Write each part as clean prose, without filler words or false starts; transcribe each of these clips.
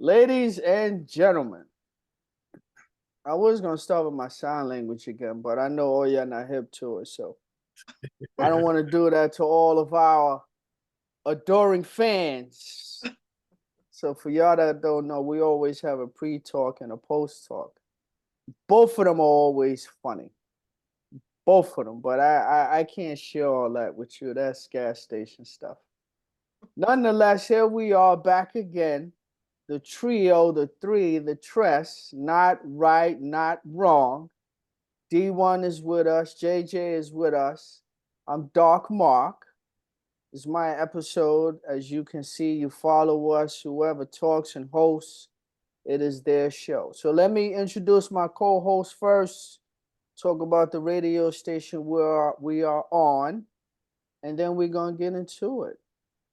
Ladies and gentlemen, I was gonna start with my sign language again, but I know all y'all not hip to it, so I don't want to do that to all of our adoring fans. So for y'all that don't know, we always have a pre-talk and a post-talk. Both of them are always funny. Both of them, but I can't share all that with you. That's gas station stuff. Nonetheless, here we are back again. The trio, the three, the Tress, not right, not wrong. D1 is with us, JJ is with us. I'm Dark Mark. This is my episode. As you can see, you follow us, whoever talks and hosts, it is their show. So let me introduce my co-host first, talk about the radio station where we are on, and then we're going to get into it.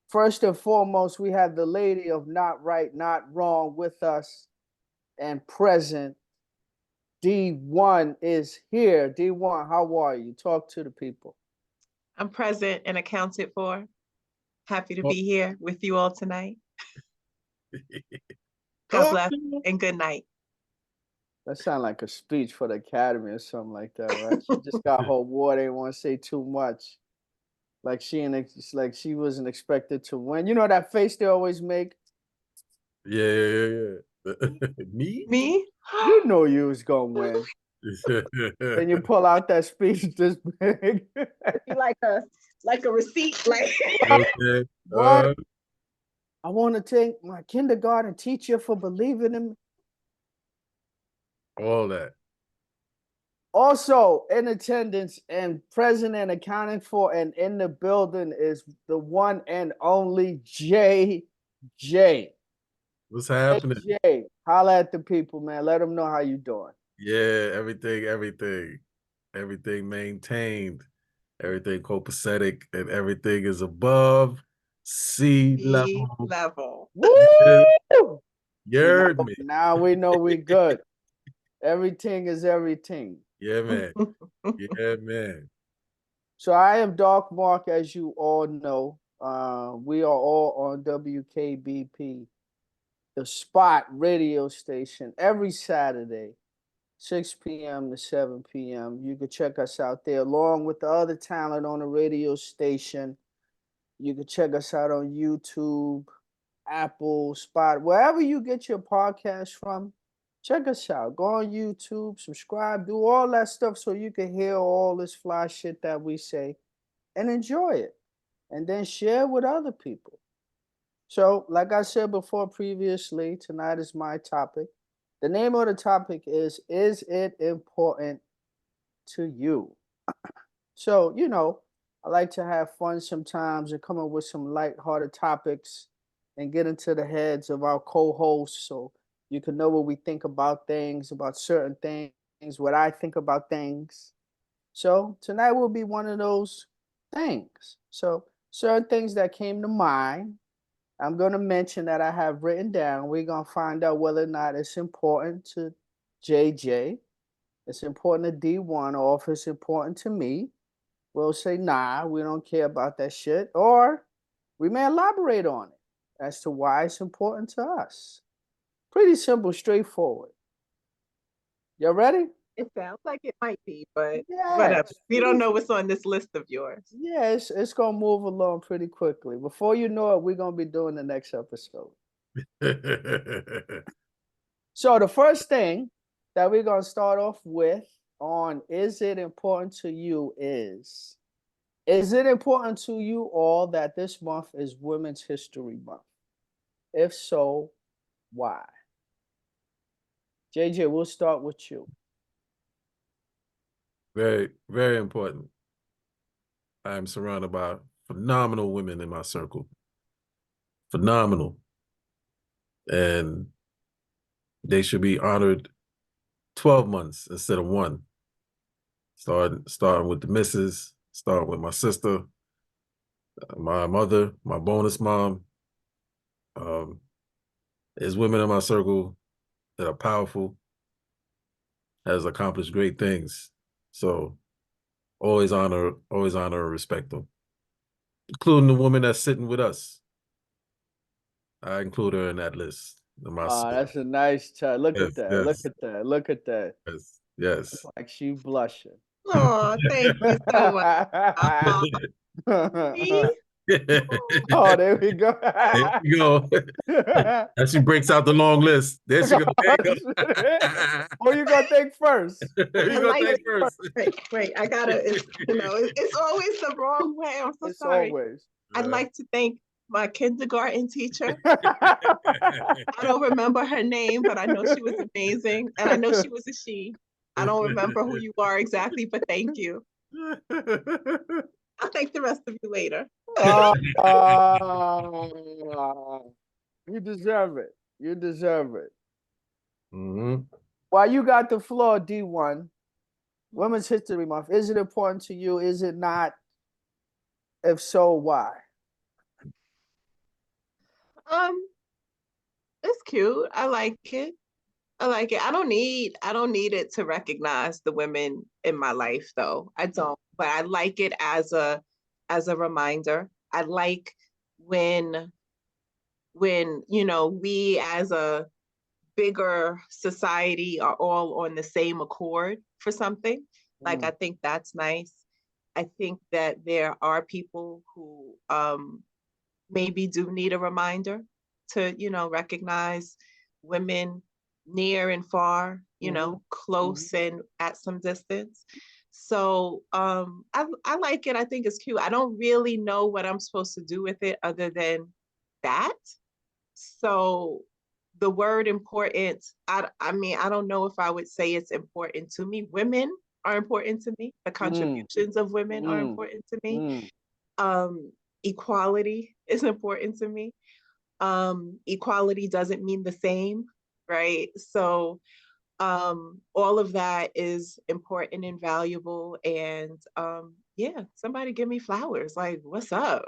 First and foremost, we have the lady of not right, not wrong with us and present. D1 is here. D1, how are you? Talk to the people. I'm present and accounted for. Happy to Oh. be here with you all tonight. God bless and good night. That sounds like a speech for the academy or something like that, right? She just got her award. They didn't want to say too much. Like she wasn't expected to win. You know that face they always make? Yeah. Me? Me? You know you was gonna win. And you pull out that speech this big. like a receipt. Like Okay. What? I want to thank my kindergarten teacher for believing in me. All that. Also in attendance and present and accounting for and in the building is the one and only JJ. What's happening? JJ, holla at the people, man. Let them know how you doing. Yeah, everything maintained, everything copacetic, and everything is above sea level. Woo! You heard me. Now we know we good. Everything is everything. Yeah, man. Yeah, man. So I am Dark Mark, as you all know. We are all on WKBP, the Spot radio station, every Saturday, 6 p.m. to 7 p.m. You can check us out there along with the other talent on the radio station. You can check us out on YouTube, Apple, Spot, wherever you get your podcast from. Check us out. Go on YouTube, subscribe, do all that stuff so you can hear all this fly shit that we say and enjoy it. And then share with other people. So, like I said before previously, tonight is my topic. The name of the topic is it important to you? So, I like to have fun sometimes and come up with some light-hearted topics and get into the heads of our co-hosts so you can know what we think about things, about certain things, what I think about things. So tonight will be one of those things. So certain things that came to mind, I'm going to mention that I have written down. We're going to find out whether or not it's important to JJ, it's important to D1, or if it's important to me. We'll say, nah, we don't care about that shit. Or we may elaborate on it as to why it's important to us. Pretty simple, straightforward. You ready? It sounds like it might be, but Yeah. whatever. We don't know what's on this list of yours. Yeah, it's going to move along pretty quickly. Before you know it, we're going to be doing the next episode. So the first thing that we're going to start off with on Is It Important to You is it important to you all that this month is Women's History Month? If so, why? JJ, we'll start with you. Very, very important. I am surrounded by phenomenal women in my circle. Phenomenal. And they should be honored 12 months instead of one. Starting with the missus, starting with my sister, my mother, my bonus mom. There's women in my circle that are powerful, has accomplished great things. So always honor and respect them, including the woman that's sitting with us. I include her in that list. in my Oh, circle. that's a nice touch. Look at Yes, that. Look yes, at that. Look at that. yes, yes. Like she blushing. Oh, thank you so much. Uh, me? Oh, there we go. There you go. As she breaks out the long list. There she go. There you go. Who you gonna think first? Who I You you gonna gonna like think think first? first? wait, I gotta, it's always the wrong way. I'm so It's sorry. always. I'd Yeah. like to thank my kindergarten teacher. I don't remember her name, but I know she was amazing. And I know she was a she. I don't remember who you are exactly, but thank you. I'll thank the rest of you later. Uh, you deserve it. You deserve it. Mhm. While you got the floor, D1, Women's History Month, is it important to you? Is it not? If so, why? Um, it's cute. I like it. I like it. I don't need it to recognize the women in my life though. I don't, but I like it as a reminder. I like when we as a bigger society are all on the same accord for something. Like I Mm, think that's nice. I think that there are people who maybe do need a reminder to, recognize women near and far, mm-hmm, mm-hmm, close and at some distance. So I like it. I think it's cute. I don't really know what I'm supposed to do with it other than that. So the word important, I mean, I don't know if I would say it's important to me. Women are important to me. The mm, contributions of women are mm, important to me. mm. Um, Equality is important to me. Equality doesn't mean the same, right? So all of that is important and valuable. And yeah, somebody give me flowers. Like, what's up?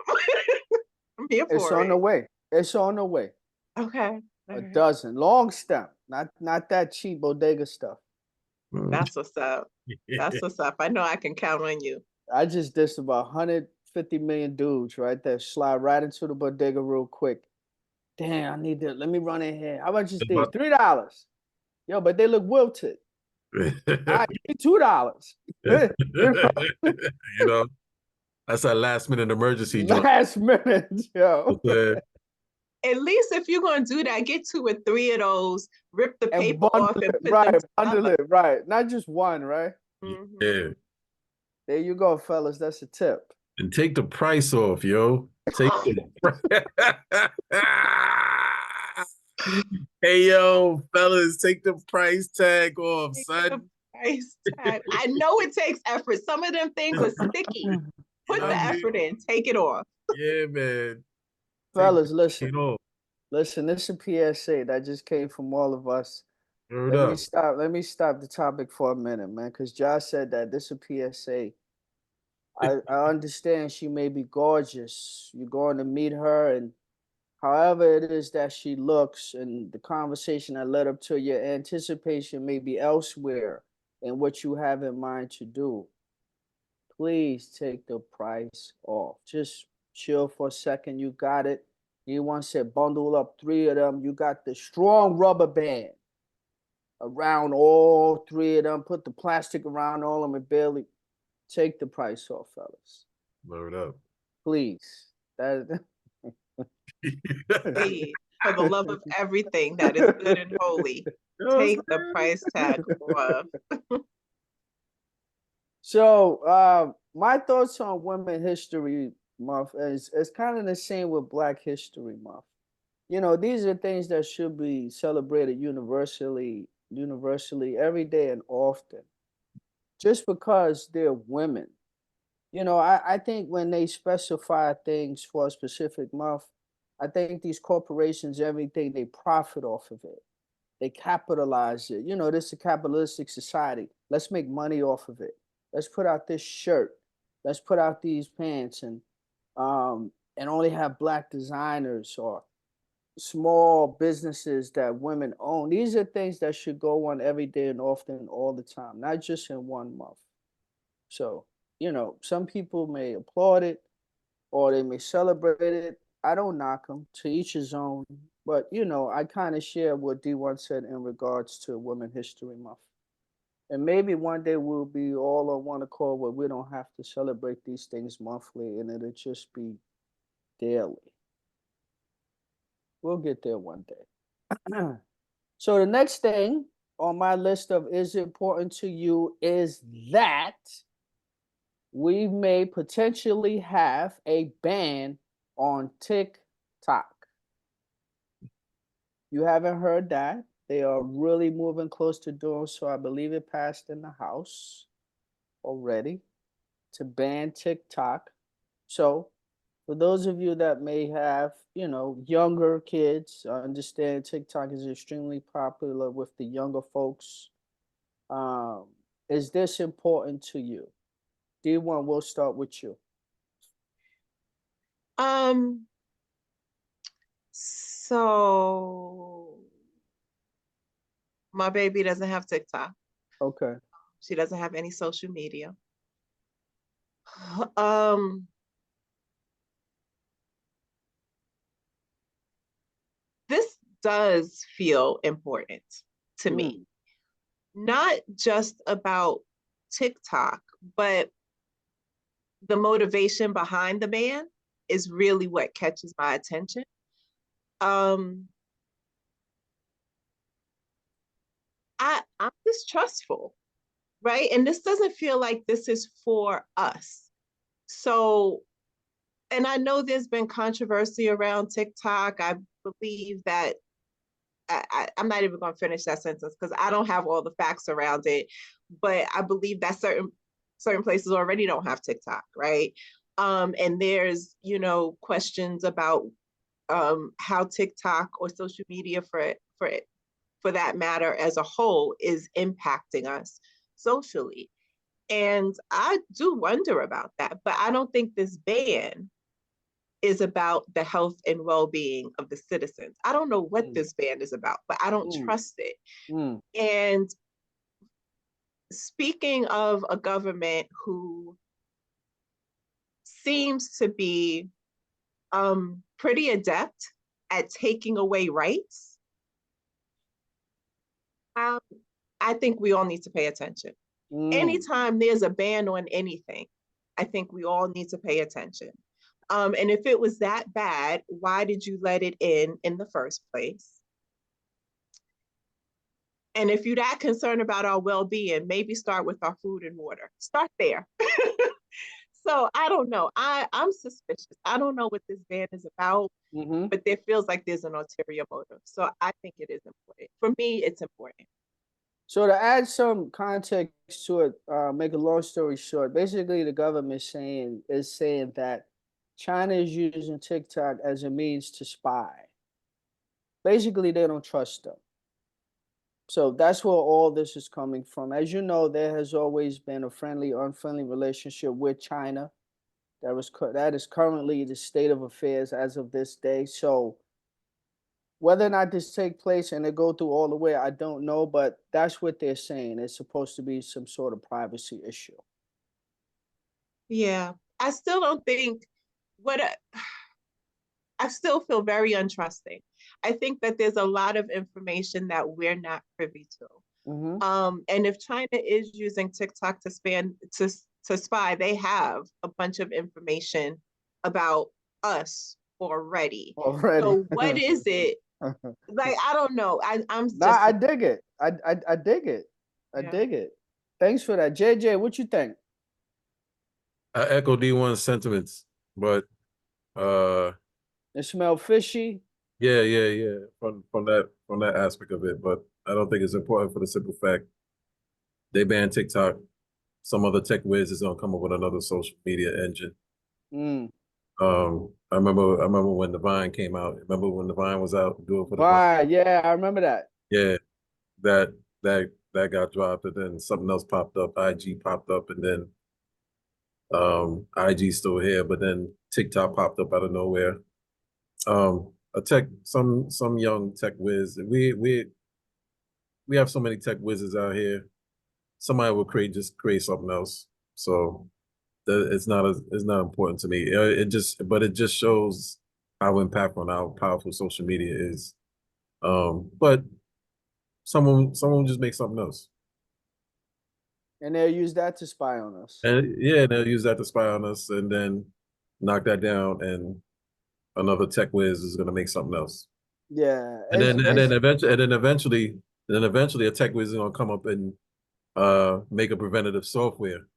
I'm here It's for on the it. way. It's on the way. Okay. All A right. dozen. Long stem. Not that cheap bodega stuff. Mhm. That's what's up. That's what's up. I know I can count on you. I just dissed about 150 million dudes right there. Slide right into the bodega real quick. Damn, I need to let me run in here. How much is these? But- $3. Yo, but they look wilted. All right, give me $2. You know, You know, that's a last minute emergency joint. last minute, yo. At least if you're gonna do that, get 2 or 3 of those, rip the And paper bundle off and it, put them right? Bundle together. it, right? Not just one, right? Yeah. Mhm. There you go, fellas. That's a tip. And take the price off, yo. Take the Hey yo, fellas, take the price tag off, Take the son. price tag. I know it takes effort. Some of them things are sticky. Put I the mean, effort in. Take it off. yeah, man. Take Fellas, it listen. off. Listen, this is a PSA that just came from all of us. Word up. Let me stop the topic for a minute, man, because Josh said that this is a PSA. I understand she may be gorgeous. You're going to meet her, and however it is that she looks, and the conversation that led up to your anticipation may be elsewhere in what you have in mind to do. Please take the price off. Just chill for a second. You got it. You once said bundle up 3 of them. You got the strong rubber band around all 3 of them. Put the plastic around all of them and barely take the price off, fellas. Word up. Please. That Please, for the love of everything that is good and holy, You know what take the I'm price tag off. so my thoughts on Women History Month is kind of the same with Black History Month. You know, these are things that should be celebrated universally every day and often. Just because they're women. You know, I think when they specify things for a specific month, I think these corporations, everything, they profit off of it. They capitalize it. You know, this is a capitalistic society. Let's make money off of it. Let's put out this shirt. Let's put out these pants and only have black designers or small businesses that women own. These are things that should go on every day and often all the time, not just in one month. So, you know, some people may applaud it or they may celebrate it. I don't knock them. To each his own. But you know, I kind of share what D1 said in regards to Women History Month. And maybe one day we'll be all on one accord where we don't have to celebrate these things monthly and it'll just be daily. We'll get there one day. So the next thing on my list of is important to you is that we may potentially have a ban on TikTok. You haven't heard that. They are really moving close to doing so. I believe it passed in the House already to ban TikTok. So, for those of you that may have, you know, younger kids, understand TikTok is extremely popular with the younger folks. Um, is this important to you? D1, we'll start with you. So my baby doesn't have TikTok. Okay. She doesn't have any social media. Um, this does feel important to me. Not just about TikTok, but the motivation behind the ban is really what catches my attention. I'm distrustful, right? And this doesn't feel like this is for us. So, and I know there's been controversy around TikTok. I believe that I'm not even going to finish that sentence because I don't have all the facts around it. But I believe that certain places already don't have TikTok, right? And there's, you know, questions about how TikTok or social media for that matter as a whole is impacting us socially. And I do wonder about that, but I don't think this ban is about the health and well-being of the citizens. I don't know what this ban is about, but I don't trust it. And speaking of a government who seems to be pretty adept at taking away rights, I think we all need to pay attention. Anytime there's a ban on anything, I think we all need to pay attention. And if it was that bad, why did you let it in the first place? And if you're that concerned about our well-being, maybe start with our food and water. Start there. So I don't know. I'm suspicious. I don't know what this ban is about, but there feels like there's an ulterior motive. So I think it is important. For me, it's important. So to add some context to it, make a long story short, basically the government is saying that China is using TikTok as a means to spy. Basically, they don't trust them. So that's where all this is coming from. As you know, there has always been a friendly, unfriendly relationship with China. That is currently the state of affairs as of this day. So whether or not this take place and they go through all the way, I don't know, but that's what they're saying. It's supposed to be some sort of privacy issue. Yeah, I still don't think what I still feel very untrusting. I think that there's a lot of information that we're not privy to. And if China is using TikTok to spy, they have a bunch of information about us already. So what is it? Like, I don't know. I'm just. I dig it. I dig it. I dig it. Thanks for that. JJ, what you think? I echo D1's sentiments, but it smelled fishy. Yeah. From that aspect of it, but I don't think it's important for the simple fact they banned TikTok. Some other tech whiz is gonna come up with another social media engine. I remember when the Vine came out. Remember when the Vine was out? Do it for the Vine. Yeah, I remember that. Yeah, that got dropped, and then something else popped up. IG popped up, and then IG still here, but then TikTok popped up out of nowhere. Some young tech whiz. We have so many tech whizzes out here. Somebody will create something else. So it's not important to me. It just shows how impactful and how powerful social media is. But someone just make something else. And they'll use that to spy on us. And yeah, they'll use that to spy on us and then knock that down, and another tech whiz is gonna make something else. Yeah, And it's then and then it's eventually a tech whiz is gonna come up and make a preventative software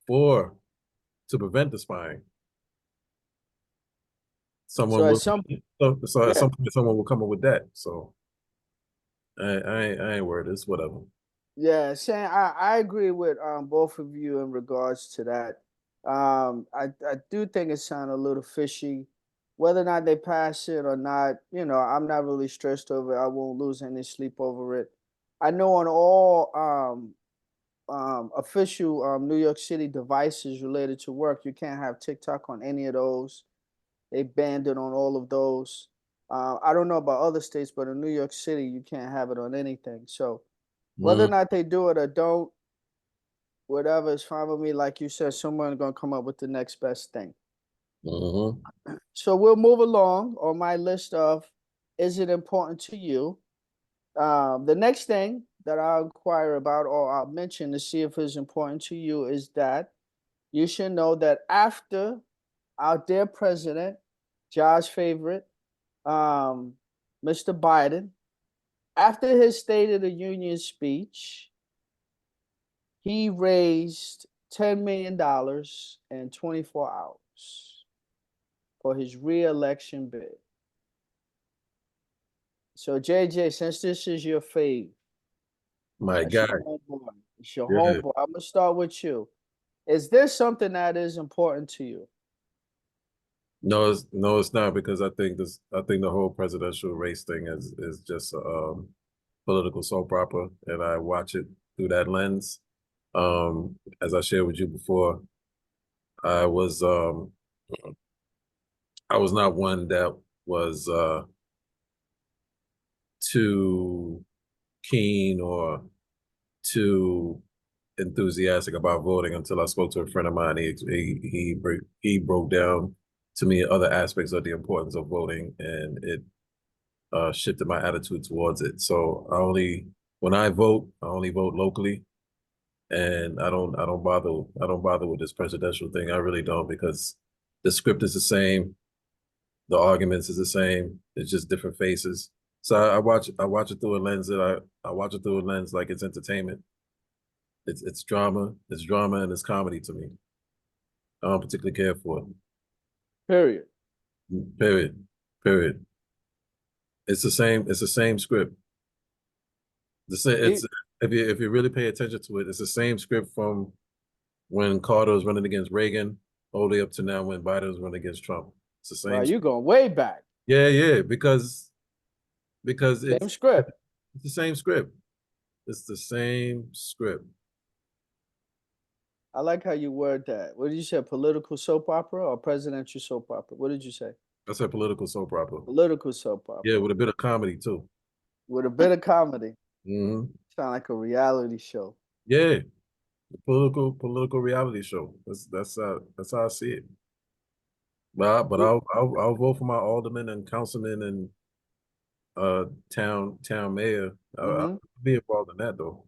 for to prevent the spying. so Someone at will some so at yeah. some point someone will come up with that. So I ain't worried. It's whatever. Yeah, Shane, I agree with both of you in regards to that. I do think it sounds a little fishy. Whether or not they pass it or not, I'm not really stressed over it. I won't lose any sleep over it. I know on all official New York City devices related to work, you can't have TikTok on any of those. They banned it on all of those. I don't know about other states, but in New York City, you can't have it on anything. So whether or Mm-hmm. not they do it or don't, whatever is fine with me. Like you said, someone's gonna come up with the next best thing. Mm-hmm. So we'll move along on my list of is it important to you? The next thing that I'll inquire about or I'll mention to see if it's important to you is that you should know that after our dear president, Josh's favorite, um, Mr. Biden, after his State of the Union speech, he raised $10 million in 24 hours for his reelection bid. So, JJ, since this is your fave, My that's guy. your homeboy, it's your Yeah. homeboy. I'm gonna start with you. Is there something that is important to you? No, it's not because I think the whole presidential race thing is just political soap opera, and I watch it through that lens. As I shared with you before, I was um I was not one that was too keen or too enthusiastic about voting until I spoke to a friend of mine. He broke down to me other aspects of the importance of voting, and it shifted my attitude towards it. So when I vote, I only vote locally, and I don't bother with this presidential thing. I really don't, because the script is the same, the arguments is the same. It's just different faces. So I watch it through a lens that I watch it through a lens like it's entertainment. It's drama, and it's comedy to me. I don't particularly care for it. Period. Period. Period. It's the same script. The same. E- It's if you really pay attention to it, it's the same script from when Carter was running against Reagan all the way up to now when Biden was running against Trump. It's the Wow, same. you going way back. Yeah, yeah, because Same script. it's the same script. It's the same script. I like how you word that. What did you say? Political soap opera or presidential soap opera? What did you say? That's a political soap opera. Political soap Yeah, opera with a bit of comedy too. with a bit of comedy. Hmm. Sound like a reality show. Yeah, the political reality show. That's how I see it. But I'll vote for my alderman and councilman and town mayor. I'll Mm-hmm. be involved in that though,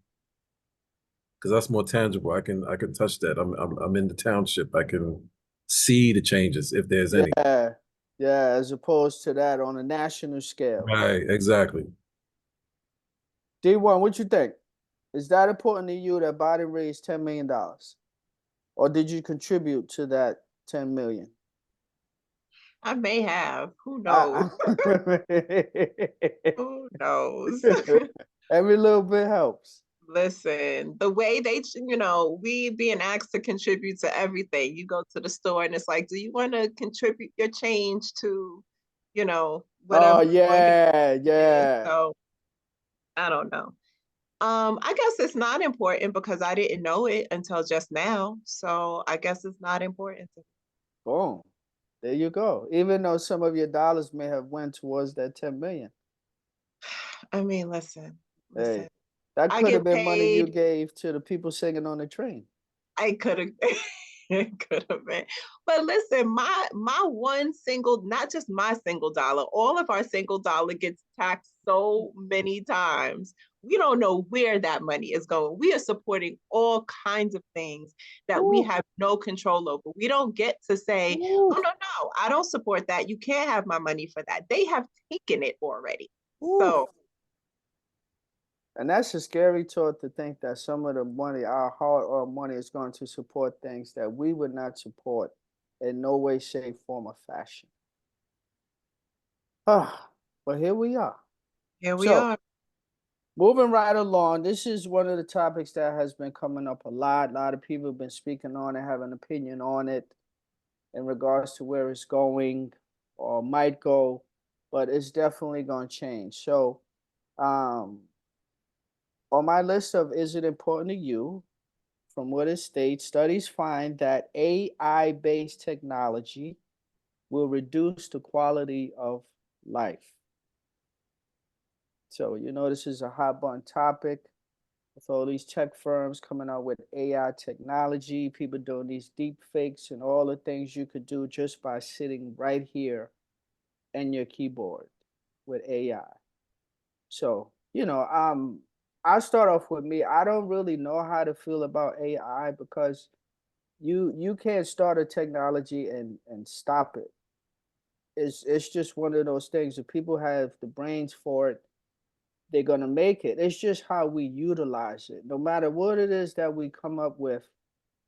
because that's more tangible. I can touch that. I'm in the township. I can see the changes if there's any. Yeah, yeah. As opposed to that on a national scale. Right, exactly. D1, what you think? Is that important to you that Biden raised $10 million, or did you contribute to that 10 million? I may have. Who knows? I, Who knows? every little bit helps. Listen, the way we being asked to contribute to everything. You go to the store and it's like, do you want to contribute your change to, Oh whatever we're going to yeah, get? yeah. So I don't know. I guess it's not important because I didn't know it until just now. So I guess it's not important to me. Boom. There you go. Even though some of your dollars may have went towards that 10 million. I mean, listen. Hey, that I could have get been money you paid. gave to the people singing on the train. I could have. It could have been. But listen, my one single, not just my single dollar, all of our single dollar gets taxed so many times. We don't know where that money is going. We are supporting all kinds of things that we Ooh, have no control over. We don't get to say, ooh, oh, no, I don't support that. You can't have my money for that. They have taken it already. ooh. So, And that's a scary thought to think that some of the money, our hard-earned money, is going to support things that we would not support in no way, shape, form, or fashion. Ah, but here we are. here we So, are. moving right along, this is one of the topics that has been coming up a lot. A lot of people have been speaking on it, have an opinion on it in regards to where it's going or might go, but it's definitely going to change. So, um, on my list of is it important to you, from what it states, studies find that AI based technology will reduce the quality of life. So, this is a hot button topic with all these tech firms coming out with AI technology, people doing these deep fakes and all the things you could do just by sitting right here in your keyboard with AI. So, I'll start off with me. I don't really know how to feel about AI because you can't start a technology and stop it. It's just one of those things. If people have the brains for it, they're gonna make it. It's just how we utilize it. No matter what it is that we come up with,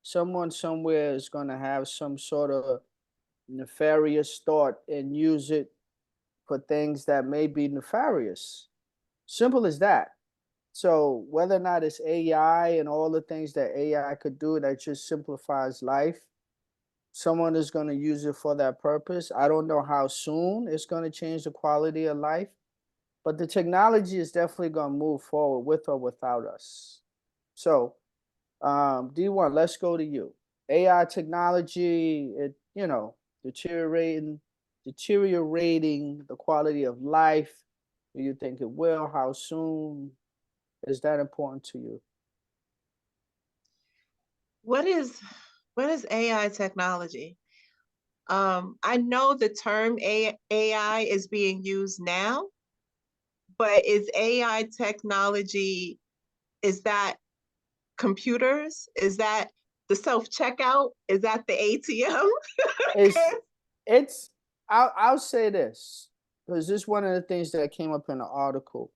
someone somewhere is gonna have some sort of nefarious thought and use it for things that may be nefarious. Simple as that. So whether or not it's AI and all the things that AI could do that just simplifies life, someone is going to use it for that purpose. I don't know how soon it's going to change the quality of life, but the technology is definitely going to move forward with or without us. So, D1, let's go to you. AI technology, deteriorating, deteriorating the quality of life. Do you think it will? How soon? Is that important to you? What is what is AI technology? I know the term AI is being used now, but is AI technology, is that computers? Is that the self-checkout? Is that the ATM? It's it's I'll say this because this is one of the things that came up in the article.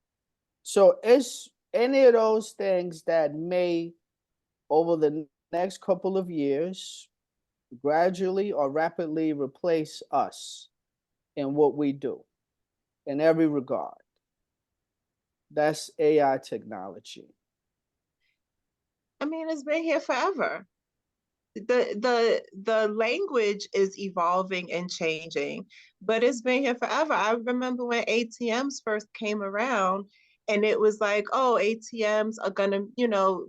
So it's any of those things that may over the next couple of years gradually or rapidly replace us in what we do in every regard. That's AI technology. I mean, it's been here forever. The language is evolving and changing, but it's been here forever. I remember when ATMs first came around, and it was like, oh, ATMs are gonna,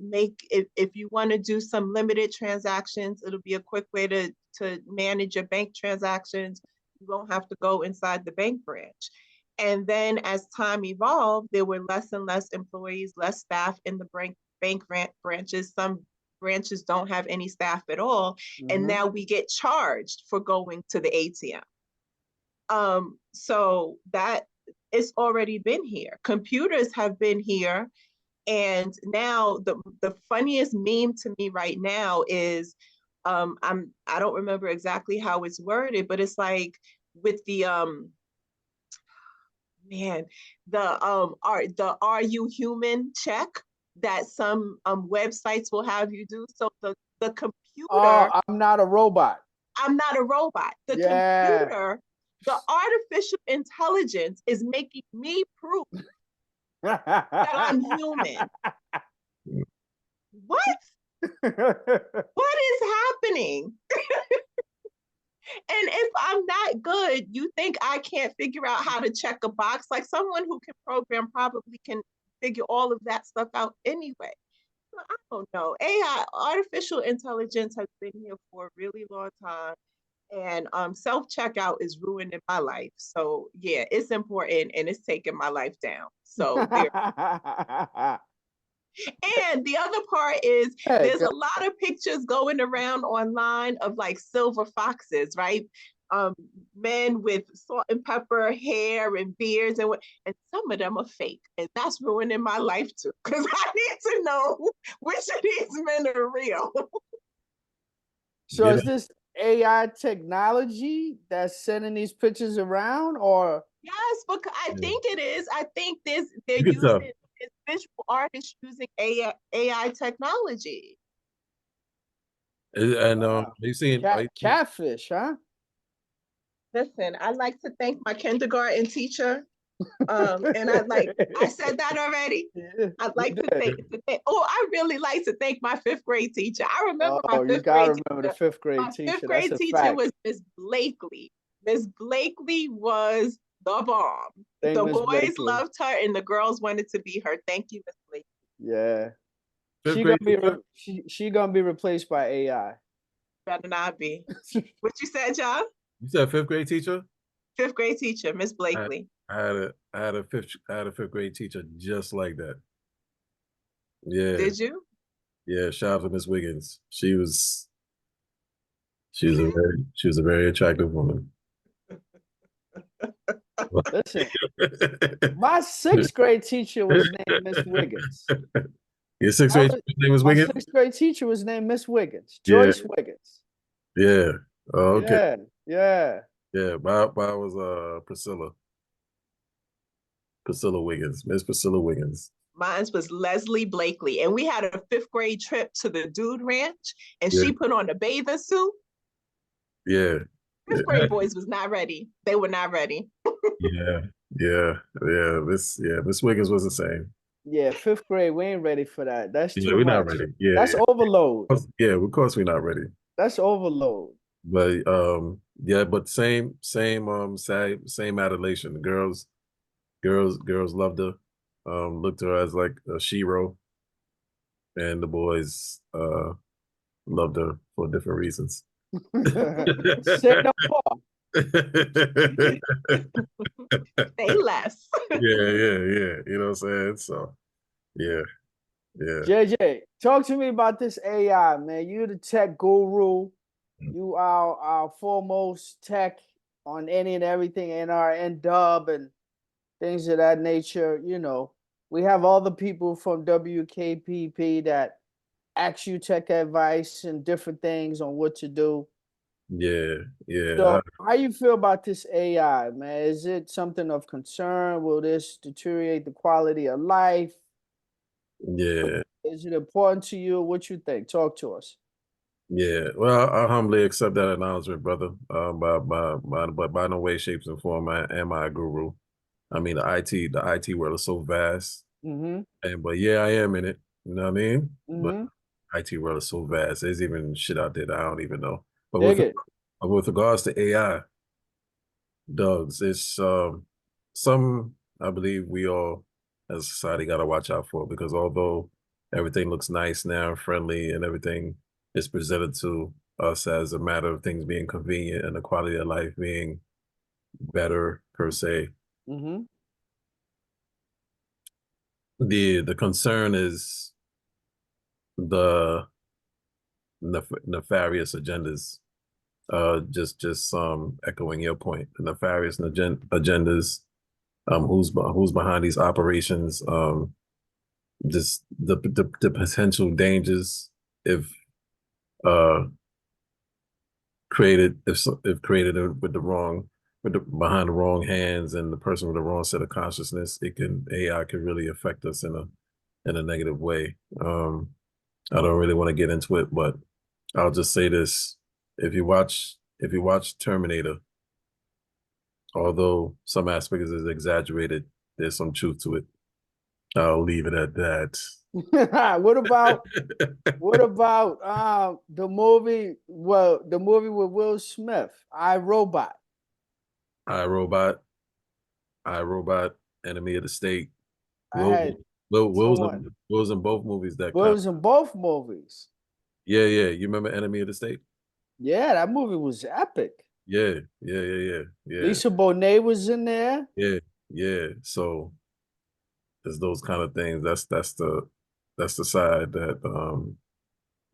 make, if you want to do some limited transactions, it'll be a quick way to manage your bank transactions. You won't have to go inside the bank branch. And then as time evolved, there were less and less employees, less staff in the bank branches. Some branches don't have any staff at all. And Mm-hmm. now we get charged for going to the ATM. So that it's already been here. Computers have been here. And now the funniest meme to me right now is I don't remember exactly how it's worded, but it's like with the man, are you human check that some websites will have you do. So the computer, Oh, I'm not a robot. I'm not a robot. The Yeah. computer, the artificial intelligence is making me prove that I'm human. What? What is happening? And if I'm not good, you think I can't figure out how to check a box? Like someone who can program probably can figure all of that stuff out anyway. So I don't know. AI, artificial intelligence, has been here for a really long time, and self checkout is ruining my life. So yeah, it's important and it's taking my life down. So there. And the other part is Heck, there's a lot of pictures going around online of like silver foxes, right? Um, Men with salt and pepper hair and beards, and some of them are fake, and that's ruining my life too. Because I need to know which of these men are real. so Get is this AI technology that's sending these pictures around, or Yes, because I yeah. think it is. I think they're You can tell. using it's visual artists using AI technology. And wow, you seen? catfish, huh? Listen, I like to thank my kindergarten teacher. And I said that already. Yeah, I'd you like did. to thank, oh, I really like to thank my fifth grade teacher. I remember my Oh, you fifth gotta grade remember the teacher. fifth My grade fifth teacher. That's grade a teacher fact. was Miss Blakely. Miss Blakely was the bomb. Thank The Miss boys Blakely. loved her and the girls wanted to be her. Thank you, Miss Blakely. Yeah, Fifth grade teacher. she gonna be replaced by AI. Better not be. What you said, John? You said fifth grade teacher. Fifth grade teacher, Miss I, Blakely. I had a fifth grade teacher just like that. Yeah, Did you? yeah. Shout out to Miss Wiggins. She was a very attractive woman. Listen, my sixth grade teacher was named Miss Wiggins. Your sixth I grade was, name was my Wiggins? sixth grade teacher was named Miss Wiggins, Yeah, Joyce Wiggins. yeah. Oh, okay. Yeah, yeah. Yeah, mine was Priscilla Wiggins, Miss Priscilla Wiggins. Mine was Leslie Blakely. And we had a fifth grade trip to the Dude Ranch, and Yeah, she put on a bathing suit. yeah, Fifth grade boys was not ready. They were not ready. yeah, yeah, yeah. Miss Wiggins was the same. Yeah, fifth grade, we ain't ready for that. That's Yeah, too we're not much. ready. Yeah, That's yeah. overload. Yeah, of course we're not ready. That's overload. But yeah, but same adulation. The girls loved her. Looked at her as like a shero, and the boys loved her for different reasons. Say no more. Say less. Yeah. You know what I'm saying? So yeah, yeah. JJ, talk to me about this AI, man. You the tech guru. You are our foremost tech on any and everything NRNW and things of that nature. You know, we have all the people from WKPP that ask you tech advice and different things on what to do. Yeah, yeah, So, how you feel about this AI, man? Is it something of concern? Will this deteriorate the quality of life? yeah, Is it important to you? What you think? Talk to us. yeah. Well, I humbly accept that acknowledgement, brother. But by no way, shapes, and form, am I a guru. I mean, the IT world is so vast, Mm-hmm. and but yeah, I am in it. You know what I mean? But Mm-hmm. IT world is so vast. There's even shit out there that I don't even know. But Dig it. with regards to AI, dogs, it's some I believe we all as a society got to watch out for because although everything looks nice now, friendly, and everything is presented to us as a matter of things being convenient and the quality of life being better per se, Mm-hmm. the concern is the nefarious agendas. Just echoing your point, the nefarious agendas. Who's behind these operations? Just the potential dangers if uh if created with the wrong with the behind the wrong hands and the person with the wrong set of consciousness, AI can really affect us in a negative way. I don't really want to get into it, but I'll just say this: if you watch Terminator, although some aspects is exaggerated, there's some truth to it. I'll leave it at that. what about the movie? Well, the movie with Will Smith, I Robot. I Robot, I Robot, Enemy of the State. I Will had someone. Will's in both movies that Will kind. was in both movies. Yeah. You remember Enemy of the State? Yeah, that movie was epic. Yeah. Lisa Bonet was in there. Yeah. So there's those kind of things. That's the side that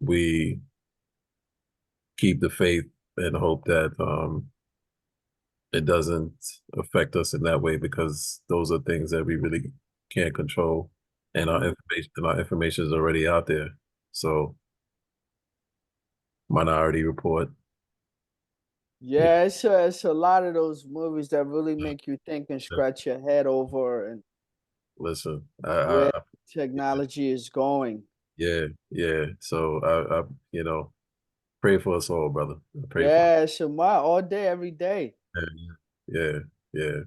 we keep the faith and hope that it doesn't affect us in that way, because those are things that we really can't control, and our information is already out there. So Minority Report. Yeah, Yeah, it's a lot of those movies that really make you think and scratch your head over and listen, where technology is going. yeah, yeah. So pray for us all, brother. I pray for Yeah, Shema all day, every day. yeah, yeah, yeah.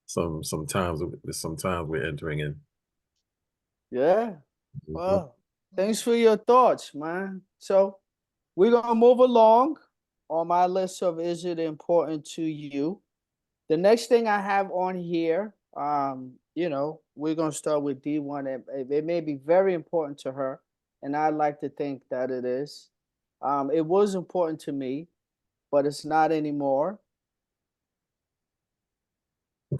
Sometimes we're entering in. Yeah. Mhm. Well, thanks for your thoughts, man. So we're gonna move along on my list of is it important to you? The next thing I have on here, we're gonna start with D1. It may be very important to her, and I'd like to think that it is. It was important to me, but it's not anymore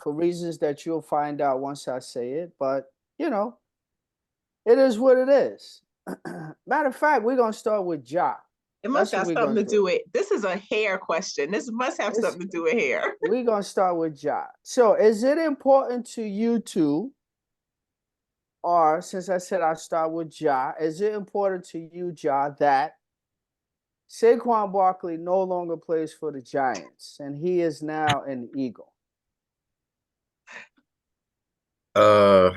for reasons that you'll find out once I say it. But you know, it is what it is. Matter of fact, we're gonna start with Ja. It must That's what have we're something gonna to do. do with, this is a hair question. This must have It's something to do with hair. we're gonna start with Ja. So, is it important to you two, or since I said I start with Ja, is it important to you, Ja, that Saquon Barkley no longer plays for the Giants and he is now an Eagle? Uh,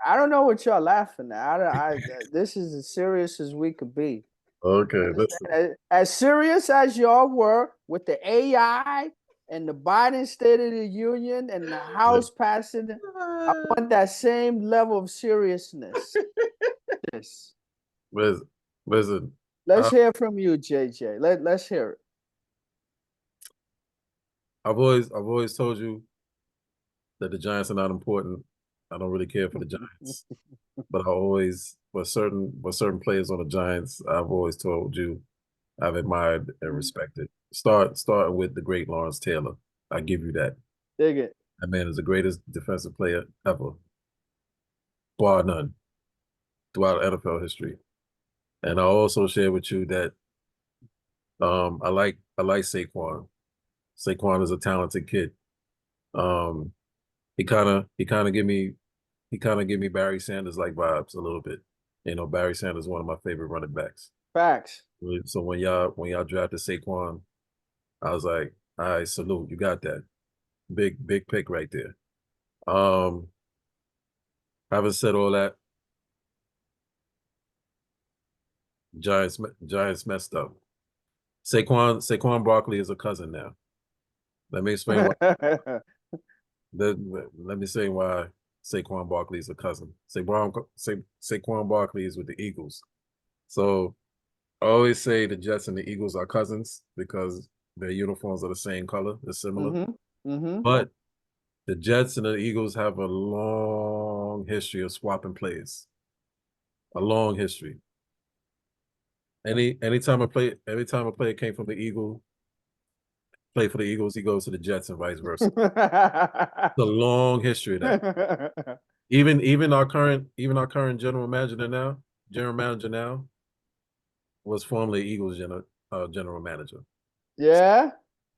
I don't know what y'all laughing at. This is as serious as we could be. okay, Understand? listen. As serious as y'all were with the AI and the Biden State of the Union and the House passing, I want that same level of seriousness. Yes. Listen, listen. Let's I, hear from you, JJ. Let's hear I've always told you that the Giants are not important. I don't really care for the it. Giants, but I always, for certain players on the Giants, I've always told you I've admired and respected. Starting with the great Lawrence Taylor. I give you that. Dig it. That man is the greatest defensive player ever, bar none, throughout NFL history. And I also share with you that I like Saquon. Saquon is a talented kid. Um, he kind of give me Barry Sanders like vibes a little bit. Barry Sanders is one of my favorite running backs. Facts. So when y'all drafted Saquon, I was like, all right, salute, you got that. Big pick right there. Um, having said all that, Giants messed up. Saquon Barkley is a cousin now. Let me explain why. Let me say why Saquon Barkley is a cousin. Saquon Barkley is with the Eagles. So I always say the Jets and the Eagles are cousins because their uniforms are the same color. They're similar. Mm-hmm. Mm-hmm. But the Jets and the Eagles have a long history of swapping players. A long history. Anytime a player came from the Eagle, played for the Eagles, he goes to the Jets and vice versa. The long history of that. Even our current general manager now was formerly Eagles general manager. Yeah.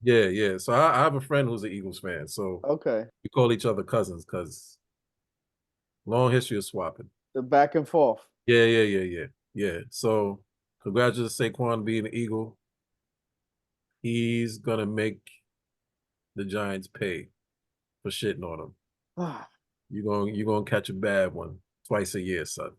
Yeah, yeah. So I have a friend who's an Eagles fan. So Okay. we call each other cousins because long history of swapping. The back and forth. Yeah, yeah, yeah, yeah, yeah. So congratulations, Saquon being an Eagle. He's gonna make the Giants pay for shitting on him. You're gonna catch a bad one twice a year, son.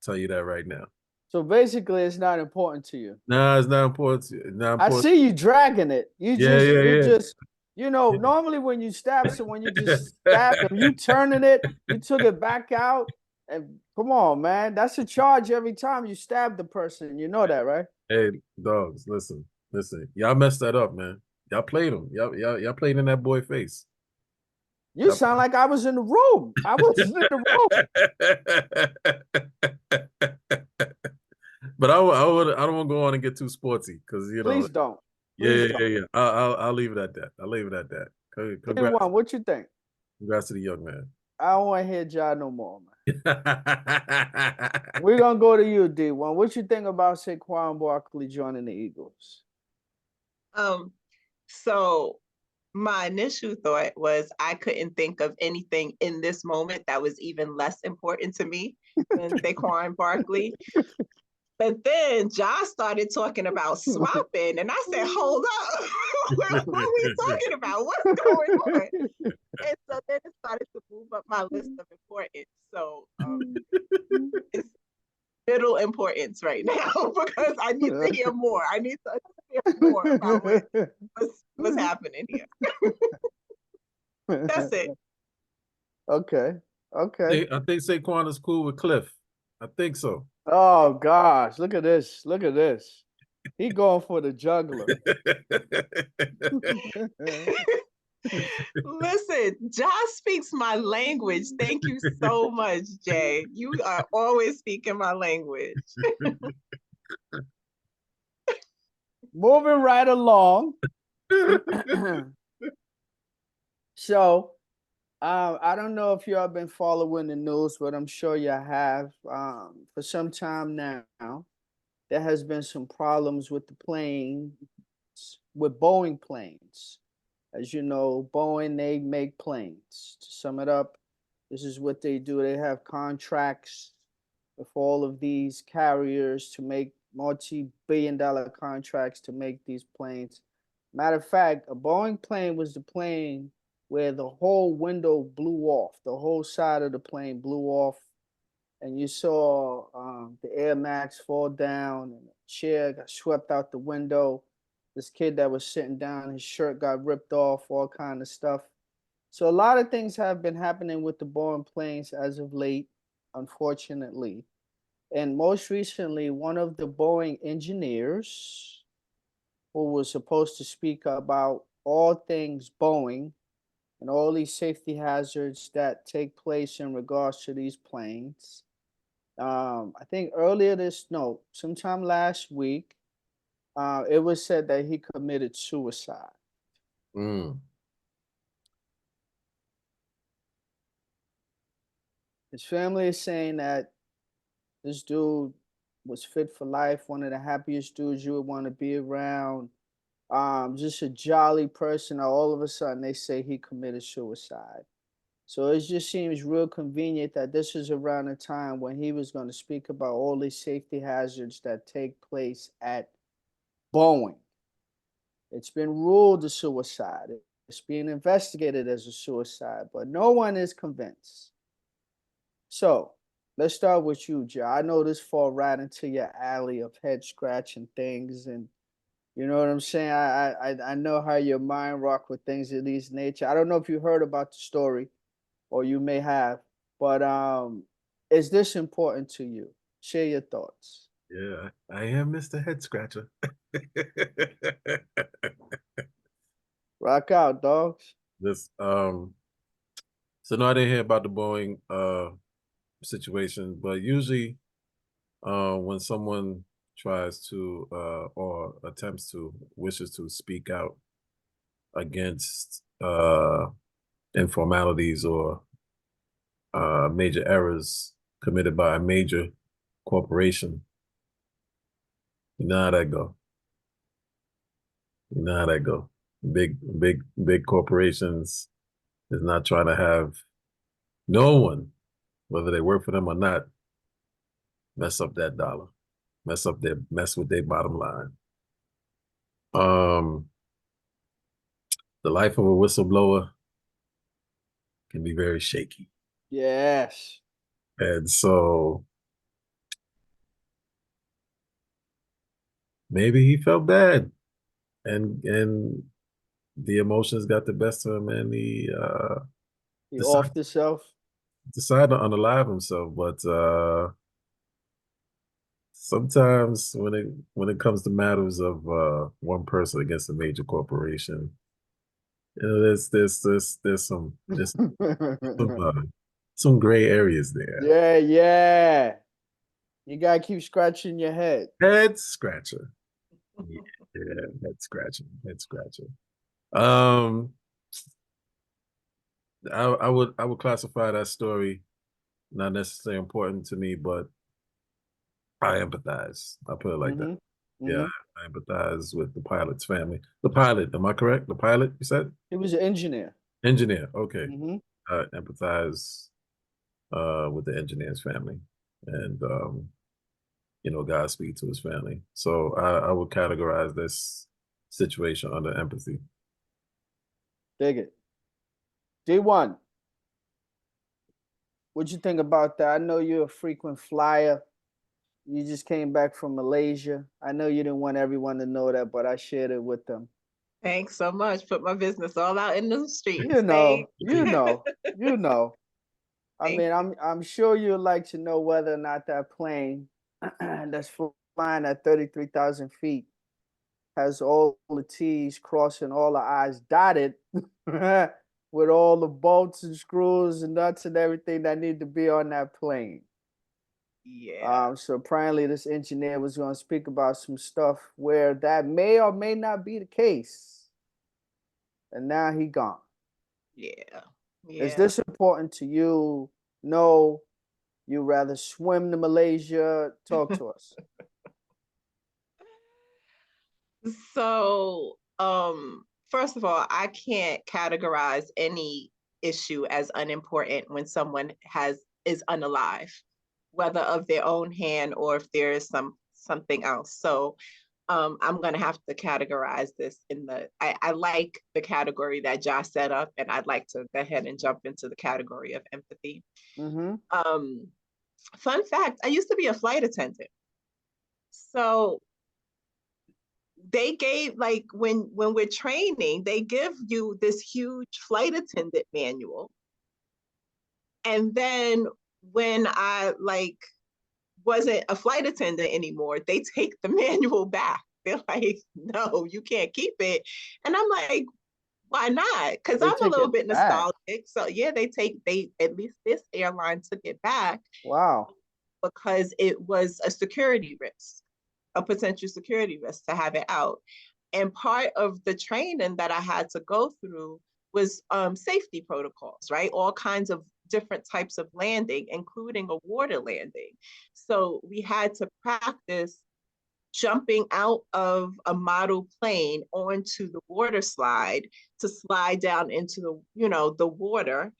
Tell you that right now. So basically, it's not important to you. Nah, it's not important. Not I important. see you dragging it. Yeah, You yeah, just, yeah. normally when you stab someone, you just stab them. You turning it, you took it back out. And come on, man. That's a charge every time you stab the person. You know that, right? Hey, dogs, listen. Y'all messed that up, man. Y'all played him. Y'all played in that boy face. You Y'all sound like I was in the room. I wasn't in the room. But I don't want to go on and get too sporty because Please don't. yeah, Please yeah, don't. yeah, yeah. I'll leave it at that. I'll leave it at that. Congrats, One, what you think? congrats to the young man. I don't want to hear Ja no more, man. We're gonna go to you, D1. What you think about Saquon Barkley joining the Eagles? Um, so my initial thought was I couldn't think of anything in this moment that was even less important to me than Saquon Barkley. But then Josh started talking about swapping, and I said, "Hold up, what are we talking about? What's going on?" And so then it started to move up my list of importance. So it's middle importance right now because I need to hear more. I need to understand more about what's happening here. That's it. Okay. Okay. I think Saquon is cool with Cliff. I think so. Oh gosh, look at this. Look at this. He going for the juggler. Listen, Josh speaks my language. Thank you so much, Jay. You are always speaking my language. Moving right along. So, I don't know if y'all been following the news, but I'm sure you have. For some time now, there has been some problems with the planes, with Boeing planes. As you know, Boeing, they make planes. To sum it up, this is what they do. They have contracts with all of these carriers to make multi-billion-dollar contracts to make these planes. Matter of fact, a Boeing plane was the plane where the whole window blew off. The whole side of the plane blew off, and you saw the air max fall down, and the chair got swept out the window. This kid that was sitting down, his shirt got ripped off, all kind of stuff. So a lot of things have been happening with the Boeing planes as of late, unfortunately. And most recently, one of the Boeing engineers who was supposed to speak about all things Boeing and all these safety hazards that take place in regards to these planes. I think sometime last week, it was said that he committed suicide. Mm. His family is saying that this dude was fit for life, one of the happiest dudes you would want to be around. Just a jolly person. All of a sudden, they say he committed suicide. So it just seems real convenient that this is around the time when he was going to speak about all these safety hazards that take place at Boeing. It's been ruled a suicide. It's being investigated as a suicide, but no one is convinced. So let's start with you, Joe. I know this fall right into your alley of head scratching things, and you know what I'm saying. I know how your mind rock with things of these nature. I don't know if you heard about the story, or you may have, but is this important to you? Share your thoughts. Yeah, I am Mr. Head Scratcher. Rock out, dogs. This so no, I didn't hear about the Boeing situation, but usually when someone tries to or attempts to wishes to speak out against informalities or major errors committed by a major corporation, you know how that go. You know how that go. Big corporations is not trying to have no one, whether they work for them or not, mess up that dollar, mess with their bottom line. Um, the life of a whistleblower can be very shaky. Yes. And so maybe he felt bad and the emotions got the best of him and he He decided, off the shelf. decided to unalive himself. But sometimes when it comes to matters of one person against a major corporation, you know, there's some gray areas there. Yeah, yeah. You gotta keep scratching your head. Head scratcher. Yeah, head scratcher. Um, I would classify that story not necessarily important to me, but I empathize. I put it like that. Mm-hmm. Yeah, Mm-hmm. I empathize with the pilot's family. The pilot, am I correct? The pilot, you said? He was an engineer. Engineer. Okay. Mm-hmm. I empathize with the engineer's family. And Godspeed to his family. So I would categorize this situation under empathy. Dig it. D1, what'd you think about that? I know you're a frequent flyer. You just came back from Malaysia. I know you didn't want everyone to know that, but I shared it with them. Thanks so much. Put my business all out in the You streets. know, Thanks. you know, you know. I Thank mean, you. I'm sure you'd like to know whether or not that plane that's flying at 33,000 feet has all the T's crossing, all the I's dotted, with all the bolts and screws and nuts and everything that need to be on that plane. Yeah. So apparently this engineer was going to speak about some stuff where that may or may not be the case. And now he gone. Yeah. Is Yeah. this important to you? No. You rather swim to Malaysia? Talk to us. So, first of all, I can't categorize any issue as unimportant when someone is unalive, whether of their own hand or if there is something else. So, I'm gonna have to categorize this in I like the category that Josh set up, and I'd like to go ahead and jump into the category of empathy. Mm-hmm. Um, Fun fact, I used to be a flight attendant. So they gave, like, when we're training, they give you this huge flight attendant manual. And then when I wasn't a flight attendant anymore, they take the manual back. They're like, no, you can't keep it. And I'm like, why not? Because They I'm a take little it bit back. nostalgic. So yeah, they at least this airline took it back Wow. because it was a security risk, a potential security risk to have it out. And part of the training that I had to go through was safety protocols, right? All kinds of different types of landing, including a water landing. So we had to practice jumping out of a model plane onto the water slide to slide down into the water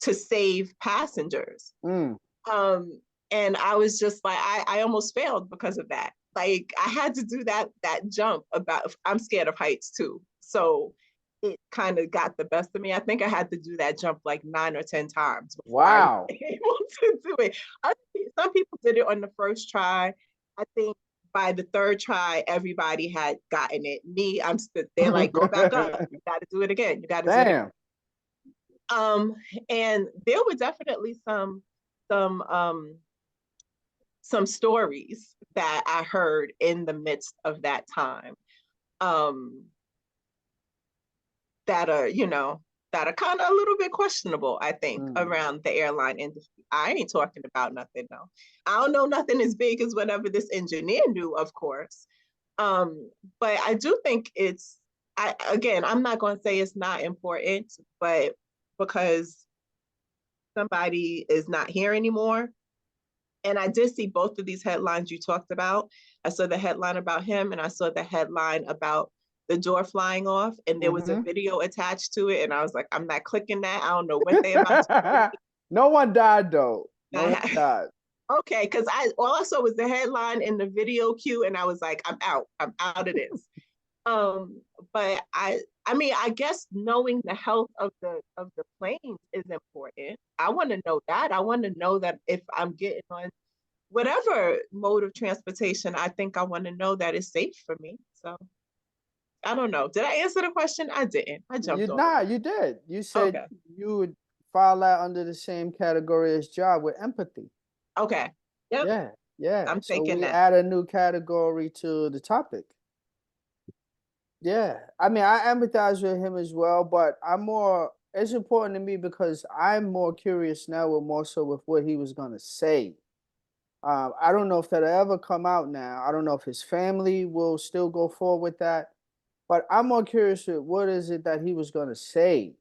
to save passengers. Mm. And I was just like, I almost failed because of that. Like I had to do that jump. I'm scared of heights too. So it kind of got the best of me. I think I had to do that jump like 9 or 10 times before I was Wow. able to do it. Some people did it on the first try. I think by the third try, everybody had gotten it. Me, they're like, go back up. You got to do it again. You got to do it again. Damn. And there were definitely some um some stories that I heard in the midst of that time, um that are that are kind of a little bit questionable, I think, Mm. around the airline industry. I ain't talking about nothing, no. I don't know nothing as big as whatever this engineer knew, of course. But I do think I'm not going to say it's not important, but because somebody is not here anymore. And I did see both of these headlines you talked about. I saw the headline about him and I saw the headline about the door flying off, and there was a Mm-hmm. video attached to it. And I was like, I'm not clicking that. I don't know what they about to do. No one died though. No one I, died. okay, because all I saw was the headline and the video cue, and I was like, I'm out. I'm out of this. Um, but I mean, I guess knowing the health of the planes is important. I want to know that. I want to know that if I'm getting on whatever mode of transportation, I think I want to know that it's safe for me. So I don't know. Did I answer the question? I didn't. I jumped all over. You did. You said Okay. you would file that under the same category as job with empathy. Okay. Yep. Yeah, yeah. I'm So taking we that. add a new category to the topic. Yeah. I mean, I empathize with him as well, but it's important to me because I'm more curious now with more so with what he was gonna say. I don't know if that'll ever come out now. I don't know if his family will still go forward with that, but I'm more curious with what is it that he was gonna say.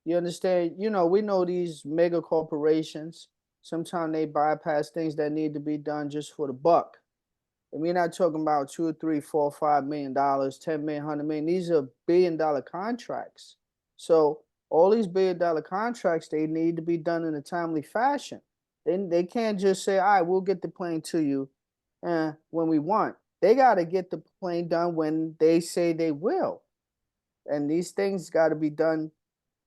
You understand? You know, we know these mega corporations, sometimes they bypass things that need to be done just for the buck. And we're not talking about two, three, four, $5 million, 10 million, 100 million. These are billion-dollar contracts. So all these billion-dollar contracts, they need to be done in a timely fashion. They can't just say, all right, we'll get the plane to you when we want. They got to get the plane done when they say they will. And these things got to be done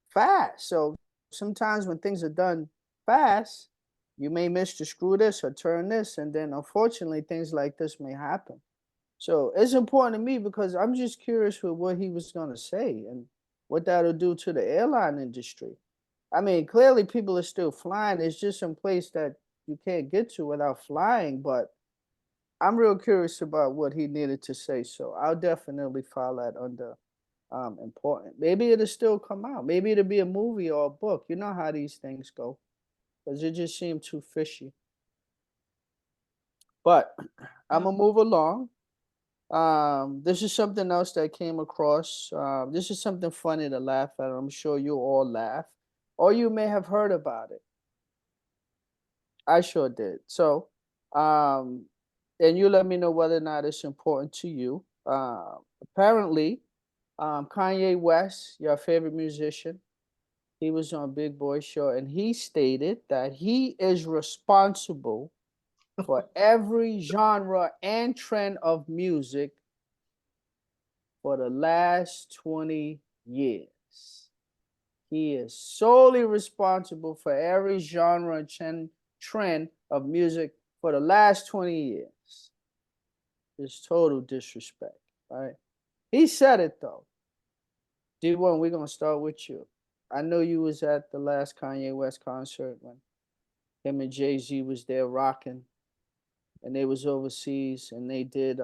fast. So sometimes when things are done fast, you may miss to screw this or turn this, and then unfortunately things like this may happen. So it's important to me because I'm just curious for what he was going to say and what that'll do to the airline industry. I mean, clearly people are still flying. It's just some place that you can't get to without flying, but I'm real curious about what he needed to say. So I'll definitely file that under important. Maybe it'll still come out. Maybe it'll be a movie or a book. You know how these things go. Because it just seemed too fishy. But I'm gonna move along. This is something else that came across. This is something funny to laugh at. I'm sure you all laugh, or you may have heard about it. I sure did. So, um, and you let me know whether or not it's important to you. Apparently, Kanye West, your favorite musician, he was on Big Boy Show, and he stated that he is responsible for every genre and trend of music for the last 20 years. He is solely responsible for every genre and trend of music for the last 20 years. It's total disrespect, right? He said it though. D1, we're gonna start with you. I know you was at the last Kanye West concert when him and Jay-Z was there rocking, and they was overseas and they did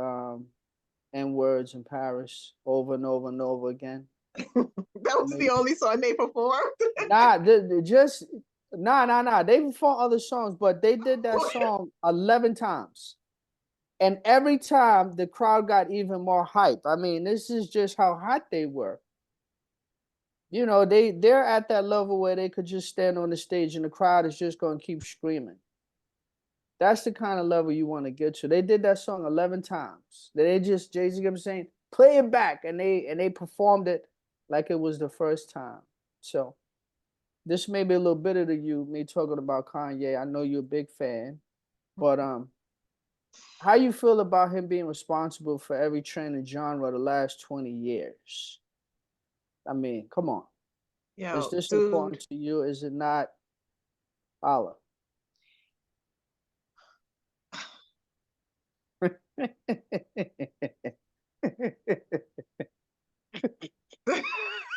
N-words in Paris over and over and over again. That was the only song they performed. Nah, just nah. They performed other songs, but they did that song 11 times. And every time the crowd got even more hype. I mean, this is just how hot they were. You know, they're at that level where they could just stand on the stage and the crowd is just gonna keep screaming. That's the kind of level you want to get to. They did that song 11 times. They just Jay-Z kept saying, play it back, and they performed it like it was the first time. So this may be a little bitter to you, me talking about Kanye. I know you're a big fan, but how you feel about him being responsible for every trend and genre the last 20 years? I mean, come on. Is Yo, this dude. important to you? Is it not? Allah.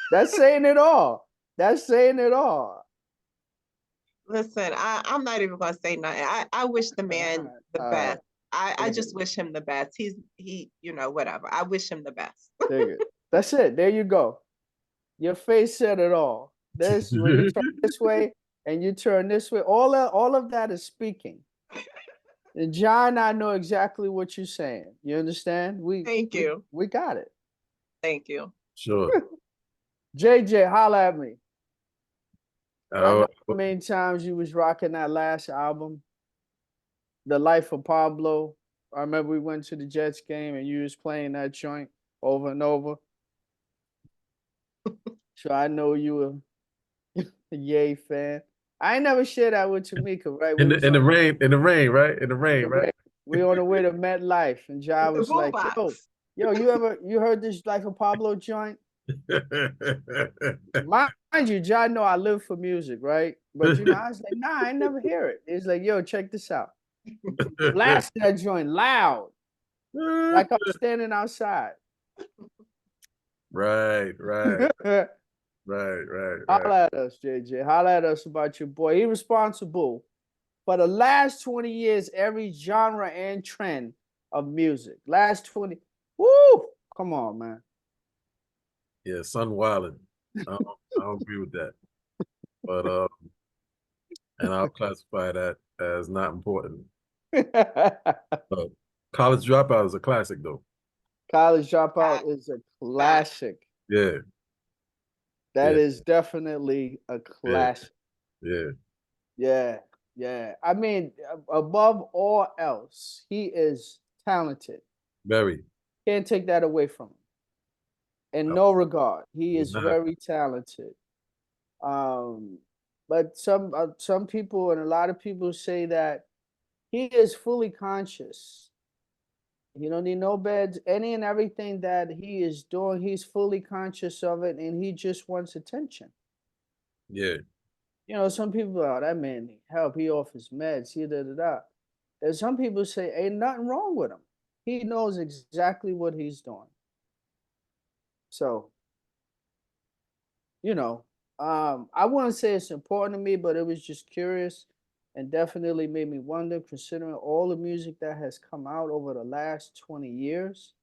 That's saying it all. That's saying it all. Listen, I'm not even gonna say nothing. I wish the man the best. I just wish him the best. You know, whatever. I wish him the best. Dig it. That's it. There you go. Your face said it all. This when you turn this way and you turn this way, all of that is speaking. And John, I know exactly what you're saying. You understand? Thank you. We got it. Thank you. Sure. JJ, holla at me. I know Uh, how many times you was rocking that last album, The Life of Pablo. I remember we went to the Jets game and you was playing that joint over and over. So I know you were a Yay fan. I ain't never shared that with Tamika, right? in the rain, right? In the rain, right? We on the way to MetLife, and Ja The was like, boombox. yo, you heard this Life of Pablo joint? Mind you, Ja know I live for music, right? But you know, I was like, nah, I ain't never hear it. He's like, yo, check this out. Blast that joint loud, like I'm standing outside. Right. Holla at us, JJ. Holla at us about your boy. He responsible for the last 20 years, every genre and trend of music. Last 20. Woo! Come on, man. Yeah, Sun Wildin'. I don't agree with that. But and I'll classify that as not important. College Dropout is a classic though. College Dropout is a classic. Yeah. That Yeah, is definitely a yeah, classic. yeah. Yeah, yeah. I mean, above all else, he is talented. Very. Can't take that away from him. In I no regard, he would is not. very talented. Um, but some people and a lot of people say that he is fully conscious. He don't need no beds, any and everything that he is doing. He's fully conscious of it, and he just wants attention. Yeah, Some people, oh, that man need help. He off his meds. He da da da. And some people say, ain't nothing wrong with him. He knows exactly what he's doing. So, you know, I wouldn't say it's important to me, but it was just curious and definitely made me wonder, considering all the music that has come out over the last 20 years.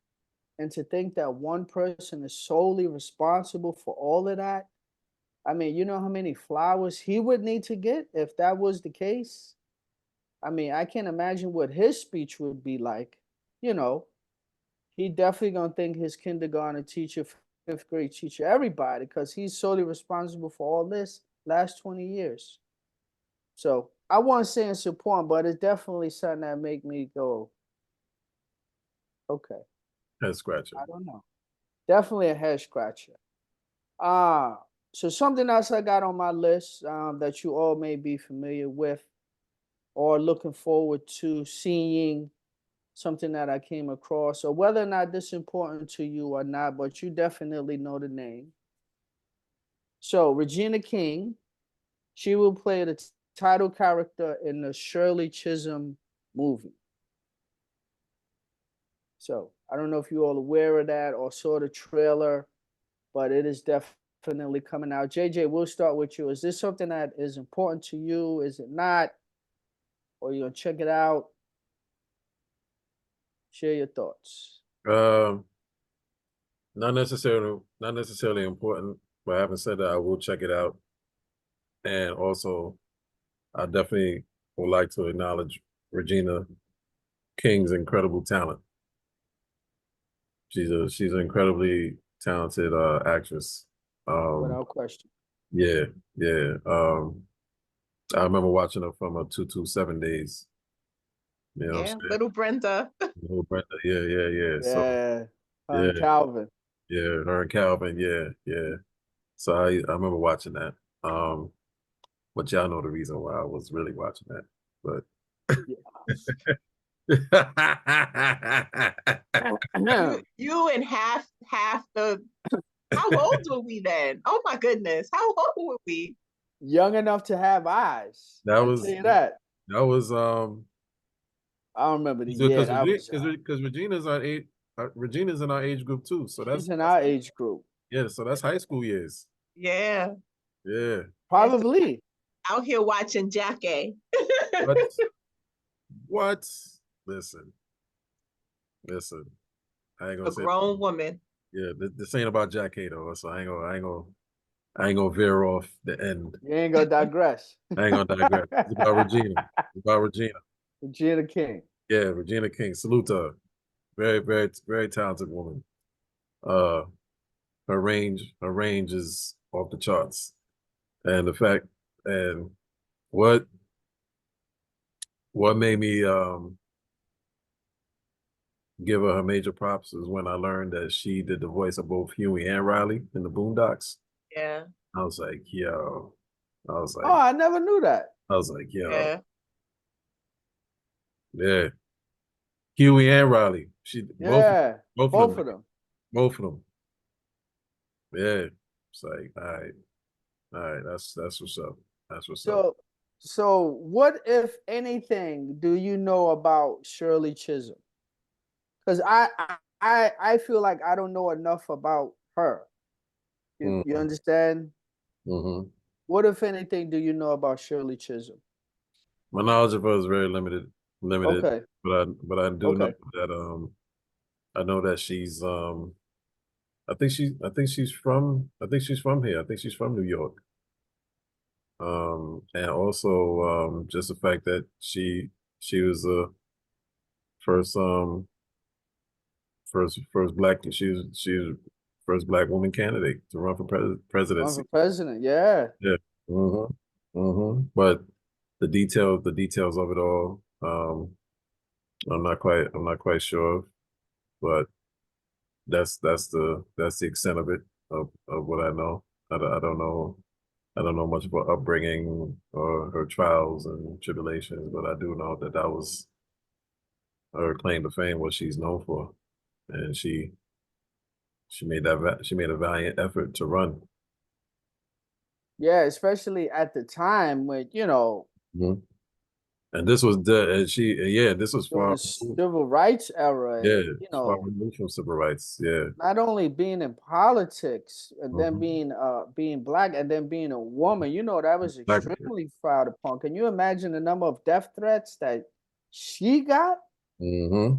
And to think that one person is solely responsible for all of that. I mean, you know how many flowers he would need to get if that was the case? I mean, I can't imagine what his speech would be like. You know, he definitely gonna thank his kindergarten teacher, fifth grade teacher, everybody, because he's solely responsible for all this last 20 years. So I won't say it's important, but it's definitely something that make me go, okay, head scratcher. I don't know. Definitely a head scratcher. Uh, so something else I got on my list that you all may be familiar with or looking forward to seeing, something that I came across, or whether or not this is important to you or not, but you definitely know the name. So Regina King, she will play the title character in the Shirley Chisholm movie. So I don't know if you all aware of that or saw the trailer, but it is definitely coming out. JJ, we'll start with you. Is this something that is important to you? Is it not? Or you gonna check it out? Share your thoughts. Um, not necessarily important, but having said that, I will check it out. And also, I definitely would like to acknowledge Regina King's incredible talent. She's an incredibly talented actress. Um, Without question. yeah, yeah. I remember watching her from a 227 days. You know what I'm Yeah, saying? little Brenda. Little Brenda, yeah, yeah, yeah. So Yeah. yeah, Calvin. yeah, her and Calvin, yeah, yeah. So I remember watching that. But y'all know the reason why I was really watching that. But Yeah. You and half the how old were we then? Oh my goodness. How old were we? Young enough to have eyes. that I tell was you that. that was I don't remember the year because that was. Regina's in our age group too. So She's in that's our age group. yeah. So that's high school years. Yeah. Yeah. Yes, Probably. out here watching Jackie. What? What? Listen, listen. I ain't gonna A say. grown woman. Yeah, this ain't about Jack Hato, so I ain't gonna veer off the end. You ain't gonna digress. I ain't gonna digress. It's about Regina. It's about Regina. Regina King. Yeah, Regina King. Salute to her. Very, very, very talented woman. Uh, her range is off the charts. And the fact, and what what made me give her major props is when I learned that she did the voice of both Huey and Riley in the Boondocks. Yeah. I was like, yo. I was Oh, like, I never knew that. I was like, yo, Yeah. yeah. Huey and Riley. She both Yeah. both of Both them. of them. Both of them. Yeah. It's like, all right, that's what's up. That's what's up. So what if anything do you know about Shirley Chisholm? Because I feel like I don't know enough about her. You Mm-hmm. understand? Mm-hmm. What if anything do you know about Shirley Chisholm? My knowledge of her is very limited, Okay. but I do know Okay. that I know that she's I think she's from here. I think she's from New York. And also just the fact that she was the first first black she was first black woman candidate to run for Run presidency. for president, yeah. Yeah. But the details of it all, I'm not quite sure, but that's the extent of it of what I know. I don't know. I don't know much about upbringing or her trials and tribulations, but I do know that that was her claim to fame, what she's known for, and she made a valiant effort to run. Yeah, especially at the time when, Mhm. And this was and she yeah, this was during far the civil rights era yeah, and, it's far removed from civil rights. Yeah. not only being in politics and then Mhm. being black and then being a woman, that was Black, extremely frowned upon. Can you imagine the number of death threats that she got? hmm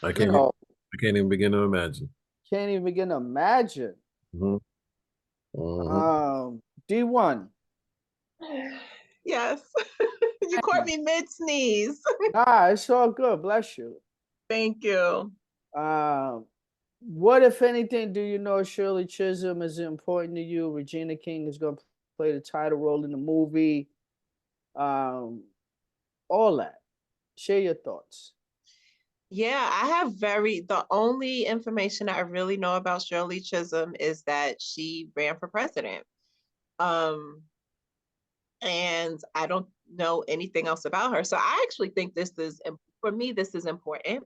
I You can't know, I can't even begin to imagine. can't even begin to imagine. hmm hmm D1. Yes. You caught me mid-sneeze. Nah, it's all good. Bless you. Thank you. Um, what, if anything, do you know Shirley Chisholm is important to you? Regina King is going to play the title role in the movie. Um, all that. Share your thoughts. Yeah, I have the only information I really know about Shirley Chisholm is that she ran for president. Um, and I don't know anything else about her. So I actually think for me, this is important.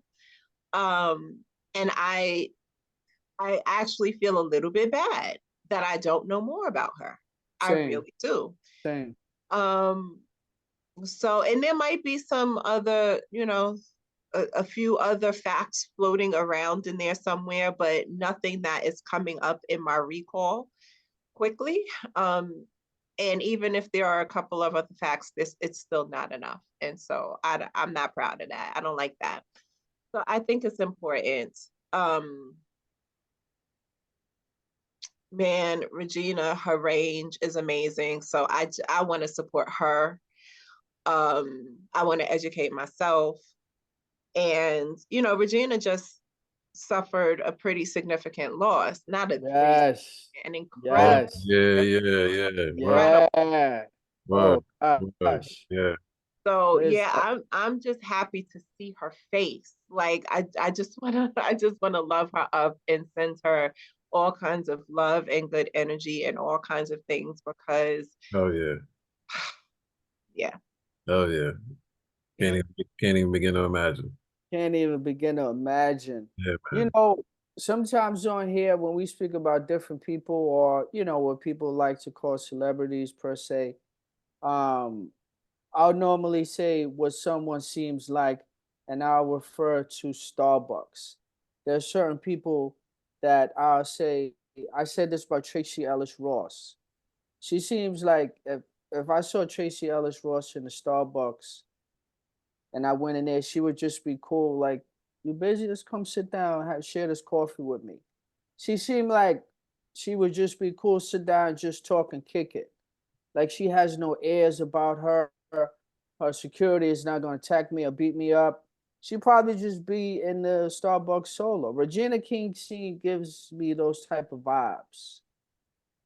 Um, and I actually feel a little bit bad that I don't know more about her. I Same, really do. same. Um, so, and there might be some other, a few other facts floating around in there somewhere, but nothing that is coming up in my recall quickly. Um, and even if there are a couple of other facts, it's still not enough. And so I'm not proud of that. I don't like that. So I think it's important. Um, Man, Regina, her range is amazing. So I want to support her. I want to educate myself. And, Regina just suffered a pretty significant loss, not a pretty, Yes. an Oh incredible, Yes. yeah. Word, incredible. Yeah. word, Oh word. gosh. Yeah. So There's yeah, I'm just happy to see her face. Like I just wanna I just wanna love her up and send her all kinds of love and good energy and all kinds of things because Oh yeah. yeah, Oh yeah. yeah. Can't even begin to imagine. can't even begin to imagine. Yeah, You man. know, sometimes on here when we speak about different people or what people like to call celebrities per se, um, I'll normally say what someone seems like, and I'll refer to Starbucks. There are certain people that I'll say, I said this about Tracy Ellis Ross. She seems like if I saw Tracy Ellis Ross in the Starbucks and I went in there, she would just be cool. Like, you busy? Just come sit down, share this coffee with me. She seemed like she would just be cool, sit down, just talk and kick it. Like she has no airs about her. Her security is not going to attack me or beat me up. She probably just be in the Starbucks solo. Regina King, she gives me those type of vibes.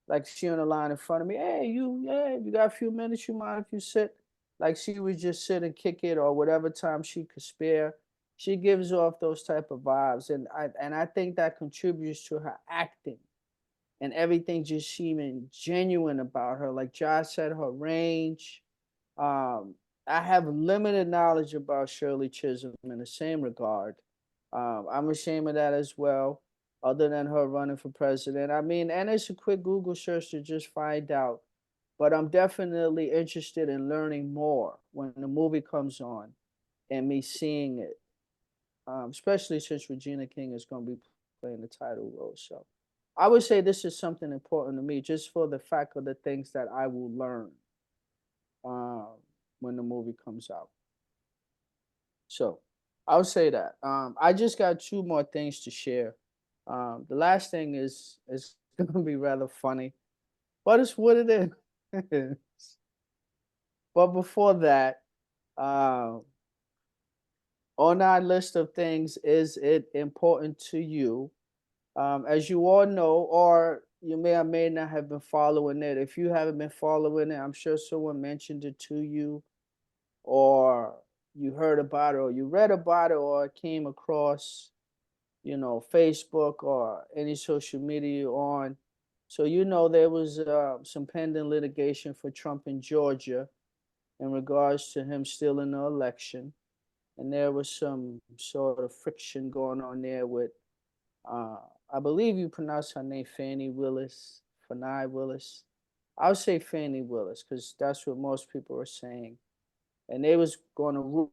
Like she on the line in front of me. Hey, you got a few minutes? You mind if you sit? Like she would just sit and kick it or whatever time she could spare. She gives off those type of vibes, and I think that contributes to her acting and everything just seeming genuine about her. Like Josh said, her range. Um, I have limited knowledge about Shirley Chisholm in the same regard. I'm ashamed of that as well, other than her running for president. I mean, and it's a quick Google search to just find out. But I'm definitely interested in learning more when the movie comes on and me seeing it, especially since Regina King is going to be playing the title role. So I would say this is something important to me just for the fact of the things that I will learn um, when the movie comes out. So I'll say that. I just got two more things to share. The last thing is going to be rather funny, but it's what it is. But before that, um, on our list of things, is it important to you As you all know, or you may or may not have been following it. If you haven't been following it, I'm sure someone mentioned it to you, or you heard about it, or you read about it, or it came across, Facebook or any social media you're on. So there was some pending litigation for Trump in Georgia in regards to him stealing the election, and there was some sort of friction going on there with, uh, I believe you pronounce her name Fannie Willis, Fannie Willis. I'll say Fannie Willis because that's what most people are saying, and they was going to rule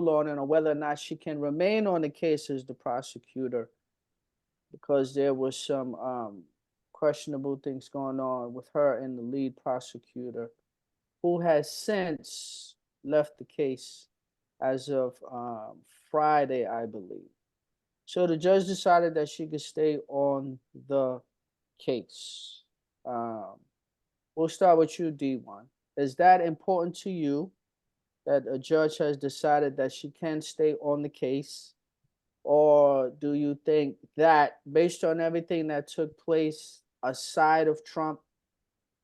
on it on whether or not she can remain on the case as the prosecutor because there was some questionable things going on with her and the lead prosecutor, who has since left the case as of Friday, I believe. So the judge decided that she could stay on the case. Um, we'll start with you, D1. Is that important to you that a judge has decided that she can stay on the case? Or do you think that based on everything that took place aside of Trump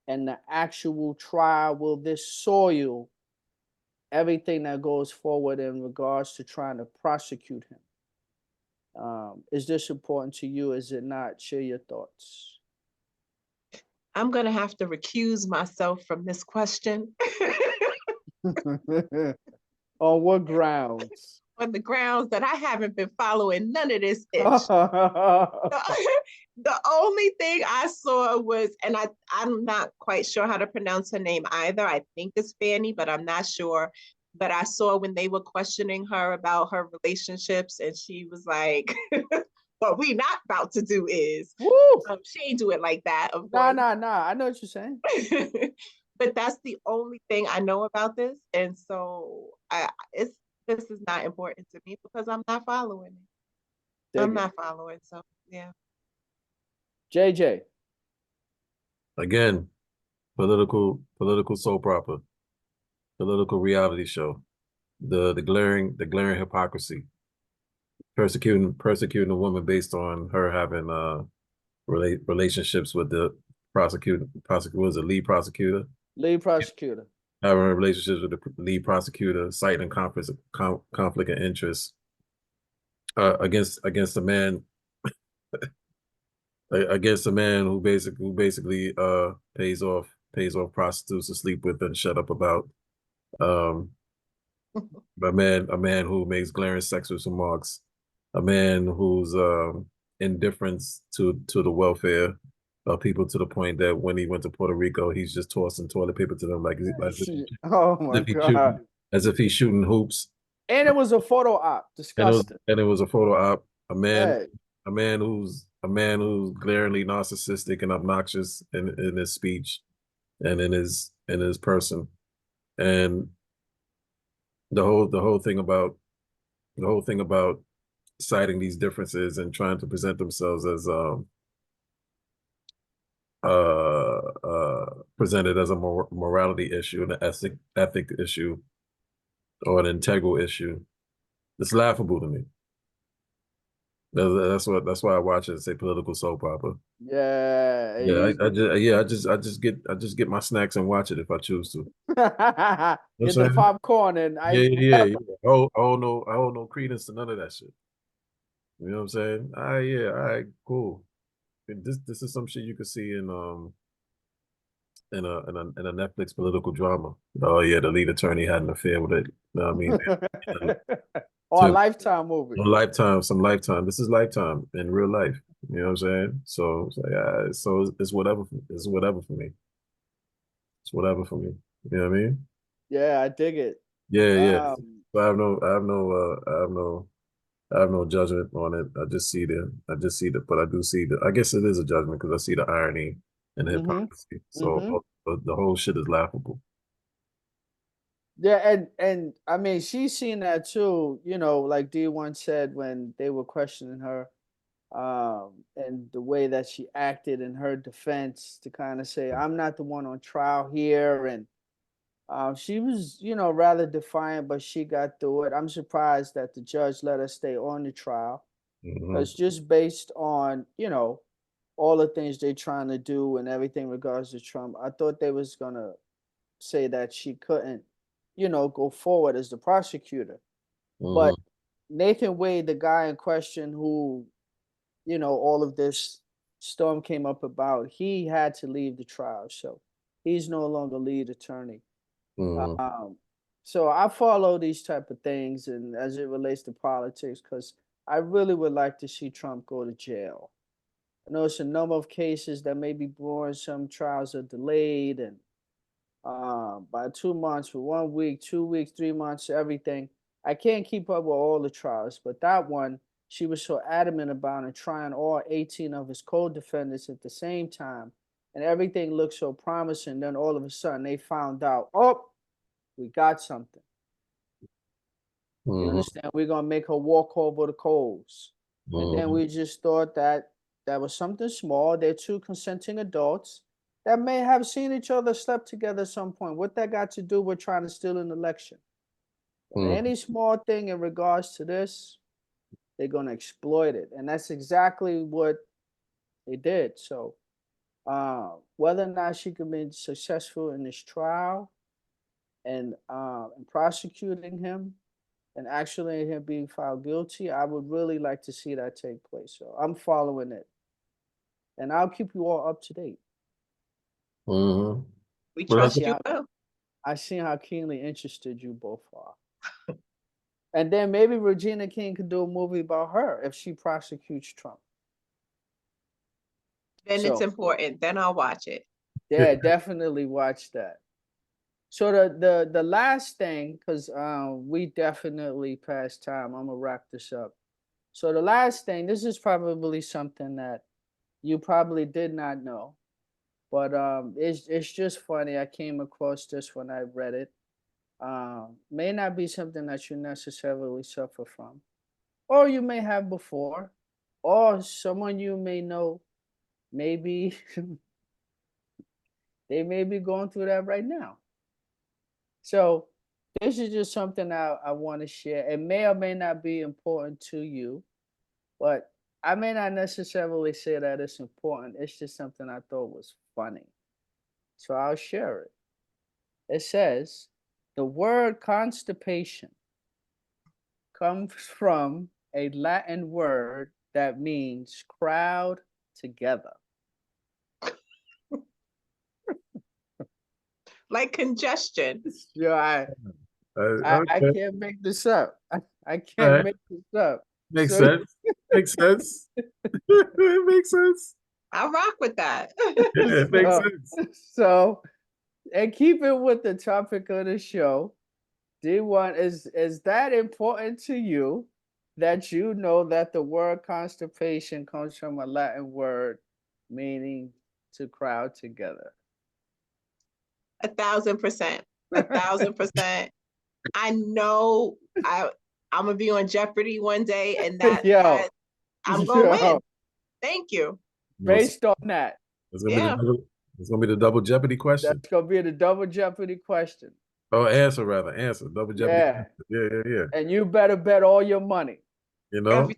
and the actual trial, will this soil everything that goes forward in regards to trying to prosecute him? Is this important to you? Is it not? Share your thoughts. I'm going to have to recuse myself from this question. On what grounds? On the grounds that I haven't been following none of this itch. Oh, The only thing I saw was, and I'm not quite sure how to pronounce her name either. I think it's Fanny, but I'm not sure. But I saw when they were questioning her about her relationships, and she was like, what we not about to do is, woo! she ain't do it like that, of Nah, course. nah, nah. I know what you're saying. But that's the only thing I know about this. And so this is not important to me because I'm not following it. I'm Dig it. not following. So yeah. JJ. Again, political soap opera, political reality show. The glaring hypocrisy. Persecuting a woman based on her having relationships with the prosecutor was the lead prosecutor, Lead prosecutor. having relationships with the lead prosecutor, citing conflict of interest against a man against a man who basically pays off prostitutes to sleep with and shut up about. Um, a man who makes glaring sexist remarks, a man whose indifference to the welfare of people, to the point that when he went to Puerto Rico, he's just tossing toilet paper to them Oh as my if he's God. shooting as if he's shooting hoops. And it was a photo op. And it was Disgusting. and it was a photo op. A man Hey. a man who's glaringly narcissistic and obnoxious in his speech and in his person. And the whole thing about citing these differences and trying to present themselves as presented as a morality issue, an ethic issue, or an integral issue. It's laughable to me. That's why I watch it and say political soap opera. Yeah. Yeah, I just get my snacks and watch it if I choose to. You know what I'm Get the saying? popcorn and Yeah, ice yeah, yeah. pepper. I hold no credence to none of that shit. You know what I'm saying? Yeah, all right, cool. This is some shit you could see in a Netflix political drama. Oh yeah, the lead attorney had an affair with it. You know what I mean? Or a To Lifetime movie. some Lifetime. This is Lifetime in real life. You know what I'm saying? So it's like, so it's whatever. It's whatever for me. It's whatever for me. You know what I mean? Yeah, I dig it. Yeah, yeah. Um, So I have no judgment on it. I just see the, but I do see the. I guess it is a judgment because I see the irony and the mm-hmm, hypocrisy. So mm-hmm. the whole shit is laughable. Yeah, and I mean she's seen that too, like D1 said when they were questioning her, and the way that she acted in her defense to kind of say, I'm not the one on trial here. And she was, rather defiant, but she got through it. I'm surprised that the judge let her stay on the trial. It's just based on, all the things they're trying to do and everything in regards to Trump. I thought they was gonna say that she couldn't, go forward as the prosecutor. But Nathan Wade, the guy in question who, all of this storm came up about, he had to leave the trial. So he's no longer lead attorney. Um, so I follow these type of things and as it relates to politics, because I really would like to see Trump go to jail. I know it's a number of cases that may be brewing. Some trials are delayed and by 2 months, for 1 week, 2 weeks, 3 months, everything. I can't keep up with all the trials, but that one, she was so adamant about and trying all 18 of his co-defendants at the same time, and everything looked so promising. Then all of a sudden, they found out, oh, we got something. You understand? We're gonna make her walk over the coals, and then we just thought that that was something small. They're two consenting adults that may have seen each other, slept together at some point. What that got to do with trying to steal an election? Any small thing in regards to this, they're gonna exploit it, and that's exactly what they did. So, whether or not she could be successful in this trial and prosecuting him and actually him being found guilty, I would really like to see that take place. So I'm following it, and I'll keep you all up to date. We trust you well. I see how keenly interested you both are. And then maybe Regina King could do a movie about her if she prosecutes Trump. Then it's important. Then I'll watch it. Yeah, definitely watch that. So the last thing, because we definitely passed time. I'm gonna wrap this up. So the last thing, this is probably something that you probably did not know, but it's just funny. I came across this when I read it. May not be something that you necessarily suffer from, or you may have before, or someone you may know, maybe they may be going through that right now. So this is just something I want to share. It may or may not be important to you, but I may not necessarily say that it's important. It's just something I thought was funny. So I'll share it. It says the word constipation comes from a Latin word that means crowd together. Like congestion. Yeah, I can't make this up. I can't make this up. Makes sense. Makes sense. It makes sense. I'll rock with that. It makes sense. So, and keep it with the topic of the show. D1, is that important to you that you know that the word constipation comes from a Latin word meaning to crowd together? 1,000%. 1,000%. I know I'm gonna be on Jeopardy one day, and that I'm gonna win. Thank you. Based on that. It's gonna be the double Jeopardy question. That's gonna be the double Jeopardy question. Oh, answer rather. Answer. Double Jeopardy. Yeah. And you better bet all your money. You know?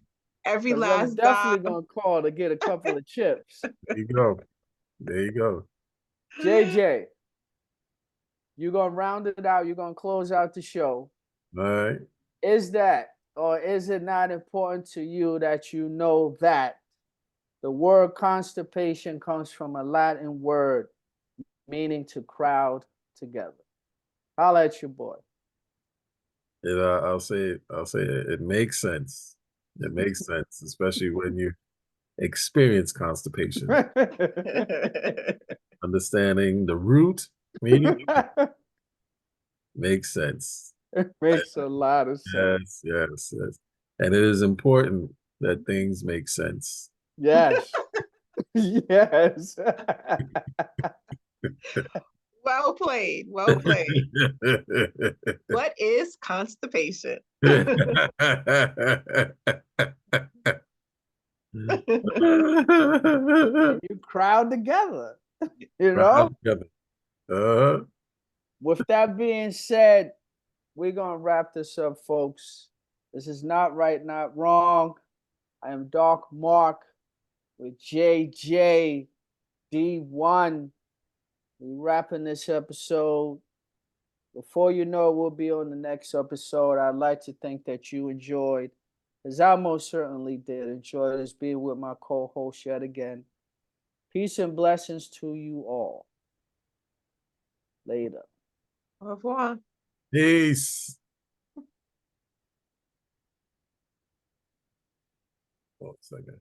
Every last I'm definitely gonna call to get a couple of chips. There you go. There you go. JJ, you're gonna round it out. You're gonna close out the show. All right. Is that, or is it not important to you that you know that the word constipation comes from a Latin word meaning to crowd together? Holla at your boy. I'll say it makes sense. It makes sense, especially when you experience constipation. Understanding the root meaning makes sense. It makes a lot of sense. Yes. And it is important that things make sense. Yes. Yes. Well played. Well played. What is constipation? You crowd together. You know? With that being said, we're gonna wrap this up, folks. This is not right, not wrong. I am Dark Mark with JJ D1. We wrapping this episode. Before you know, we'll be on the next episode. I'd like to think that you enjoyed, as I most certainly did, enjoy this being with my co-host yet again. Peace and blessings to you all. Later. Au revoir. Peace. Oh, second.